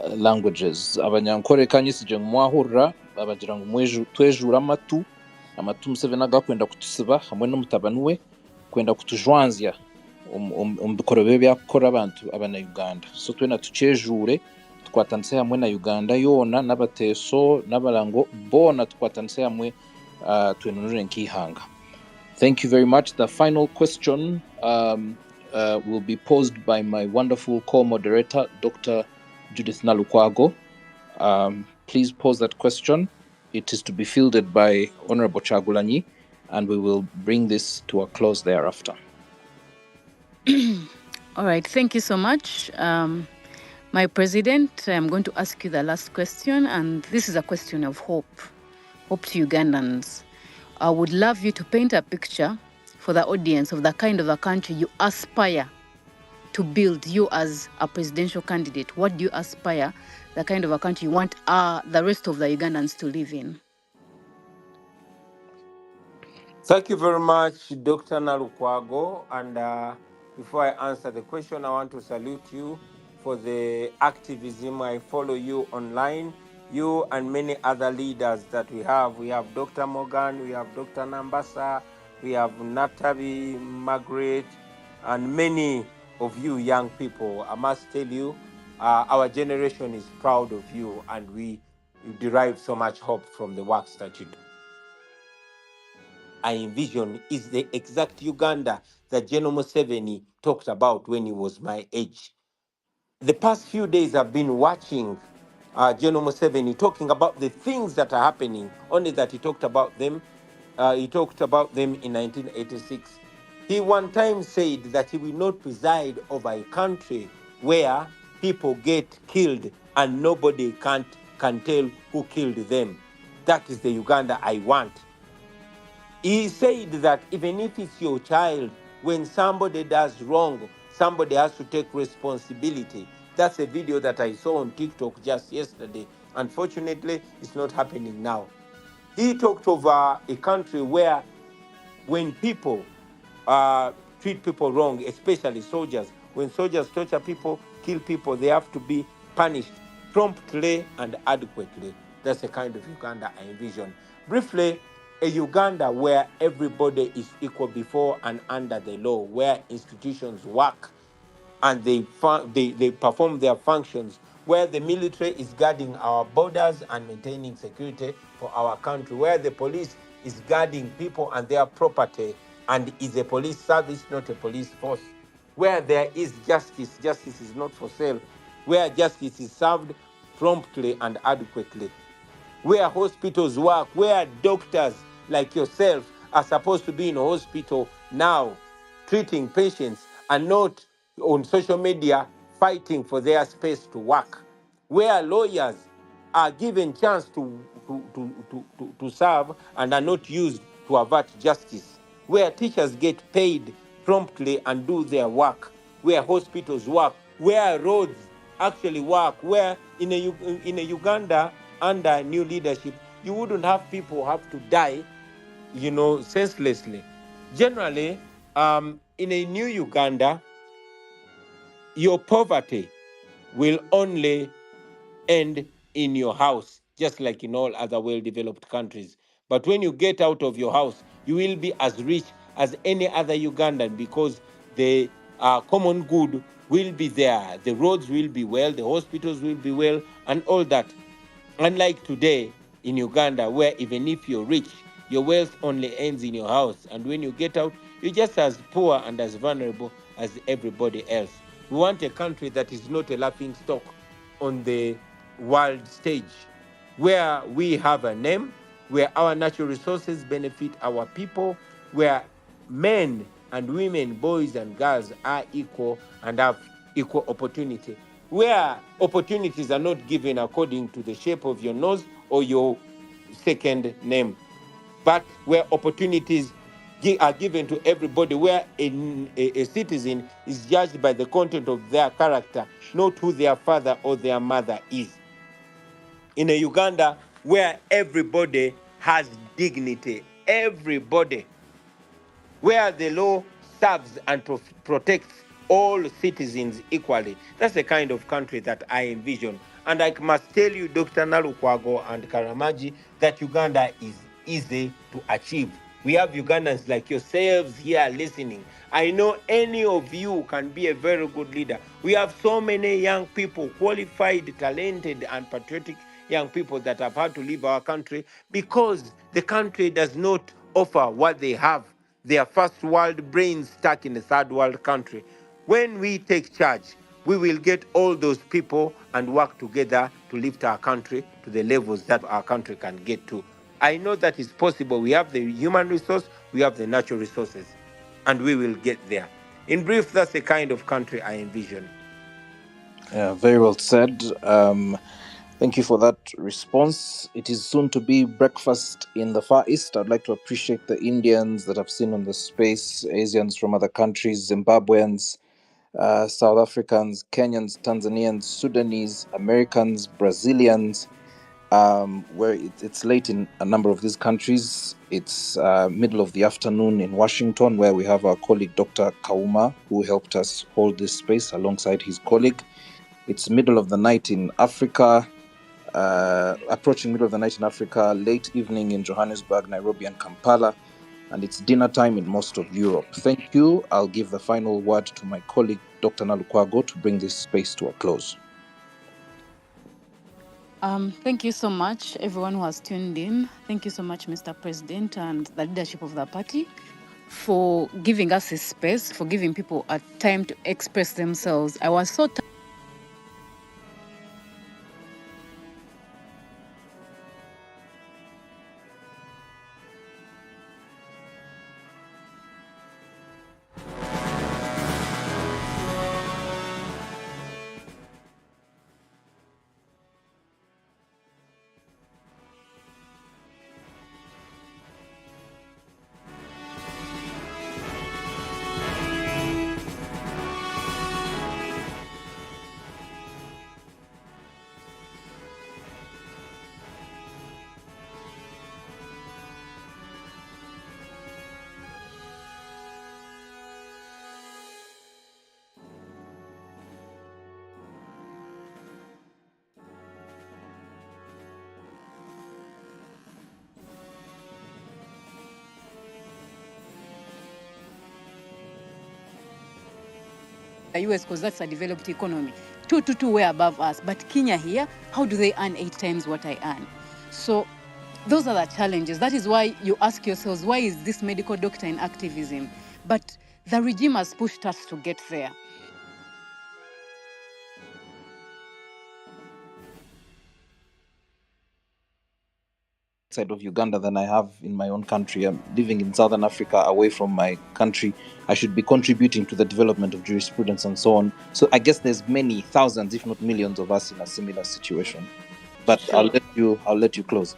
languages. Abanyankore kanyisije mwahurra abagira ngo twejura amatu Museveni agakwenda kutusiba hamwe n'umutabani we kwenda kutujwanzya bikorwa byakora abantu abana-Uganda. So twena tucejure twatanse hamwe na Uganda yona n'abateso n'abarango bona twatanse hamwe twenunure nkihanga. Thank you very much. The final question will be posed by my wonderful co-moderator, Dr. Judith Nalukwago. Please pose that question. It is to be fielded by Honorable Kyagulanyi, and we will bring this to a close thereafter. All right, thank you so much. My President, I'm going to ask you the last question, and this is a question of hope to Ugandans. I would love you to paint a picture for the audience of the kind of a country you aspire to build, you as a presidential candidate. What do you aspire, the kind of a country you want the rest of the Ugandans to live in? Thank you very much, Dr. Nalukwago. And before I answer the question, I want to salute you for the activism. I follow you online, you and many other leaders that we have. We have Dr. Morgan, we have Dr. Nambasa, we have Natabi, Margaret, and many of you young people. I must tell you, our generation is proud of you, and we derive so much hope from the works that you do. I envision is the exact Uganda that General Museveni talked about when he was my age. The past few days I've been watching General Museveni talking about the things that are happening, only that he talked about them. He talked about them in 1986. He one time said that he will not preside over a country where people get killed and nobody can tell who killed them. That is the Uganda I want. He said that even if it's your child, when somebody does wrong, somebody has to take responsibility. That's a video that I saw on TikTok just yesterday. Unfortunately, it's not happening now. He talked of a country where when people treat people wrong, especially soldiers, when soldiers torture people, kill kill people, they have to be punished promptly and adequately. That's the kind of Uganda I envision. Briefly, a Uganda where everybody is equal before and under the law, where institutions work and they perform their functions, where the military is guarding our borders and maintaining security for our country, where the police is guarding people and their property and is a police service, not a police force, where there is justice, justice is not for sale, where justice is served promptly and adequately, where hospitals work, where doctors like yourself are supposed to be in a hospital now treating patients and not on social media fighting for their space to work, where lawyers are given chance to serve and are not used to avert justice, where teachers get paid promptly and do their work, where hospitals work, where roads actually work, where in a Uganda under new leadership, you wouldn't have people have to die, senselessly. Generally, in a new Uganda, your poverty will only end in your house, just like in all other well-developed countries. But when you get out of your house, you will be as rich as any other Ugandan because the common good will be there. The roads will be well, the hospitals will be well, and all that. Unlike today in Uganda, where even if you're rich, your wealth only ends in your house. And when you get out, you're just as poor and as vulnerable as everybody else. We want a country that is not a laughing stock on the world stage, where we have a name, where our natural resources benefit our people, where men and women, boys and girls are equal and have equal opportunity, where opportunities are not given according to the shape of your nose or your second name, but where opportunities are given to everybody, where a citizen is judged by the content of their character, not who their father or their mother is. In a Uganda where everybody has dignity, everybody, where the law serves and protects all citizens equally. That's the kind of country that I envision. And I must tell you, Dr. Nalukwago and Karamaji, that Uganda is easy to achieve. We have Ugandans like yourselves here listening. I know any of you can be a very good leader. We have so many young people, qualified, talented, and patriotic young people that have had to leave our country because the country does not offer what they have. They are first world brains stuck in a third world country. When we take charge, we will get all those people and work together to lift our country to the levels that our country can get to. I know that is possible. We have the human resource, we have the natural resources, and we will get there. In brief, that's the kind of country I envision. Yeah, very well said. Thank you for that response. It is soon to be breakfast in the Far East. I'd like to appreciate the Indians that I've seen on the space, Asians from other countries, Zimbabweans, South Africans, Kenyans, Tanzanians, Sudanese, Americans, Brazilians, where it's late in a number of these countries. It's middle of the afternoon in Washington, where we have our colleague Dr. Kauma, who helped us hold this space alongside his colleague. It's middle of the night in Africa, approaching middle of the night in Africa, late evening in Johannesburg, Nairobi, and Kampala, and it's dinner time in most of Europe. Thank you. I'll give the final word to my colleague, Dr. Nalukwago, to bring this space to a close. Thank you so much, everyone who has tuned in. Thank you so much, Mr. President and the leadership of the party, for giving us a space, for giving people a time to express themselves. I was so the US, because that's a developed economy. 222 way above us. But Kenya here, how do they earn 8 times what I earn? So those are the challenges. That is why you ask yourselves, why is this medical doctor in activism? But the regime has pushed us to get there. Side of Uganda than I have in my own country. I'm living in Southern Africa, away from my country. I should be contributing to the development of jurisprudence and so on. So I guess there's many thousands, if not millions, of us in a similar situation. But Sure. I'll let you close.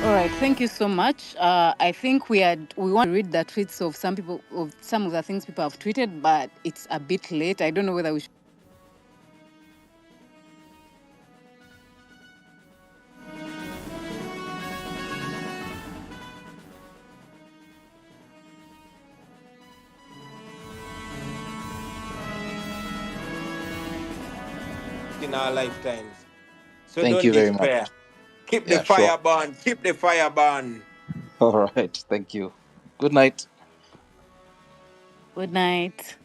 All right, thank you so much. I think we want to read the tweets of some people, of some of the things people have tweeted, but it's a bit late. I don't know whether we should. In our lifetimes. So Thank don't you very much. despair. Keep the Yeah, sure. fire burn. Keep the fire burn. All right. Thank you. Good night. Good night.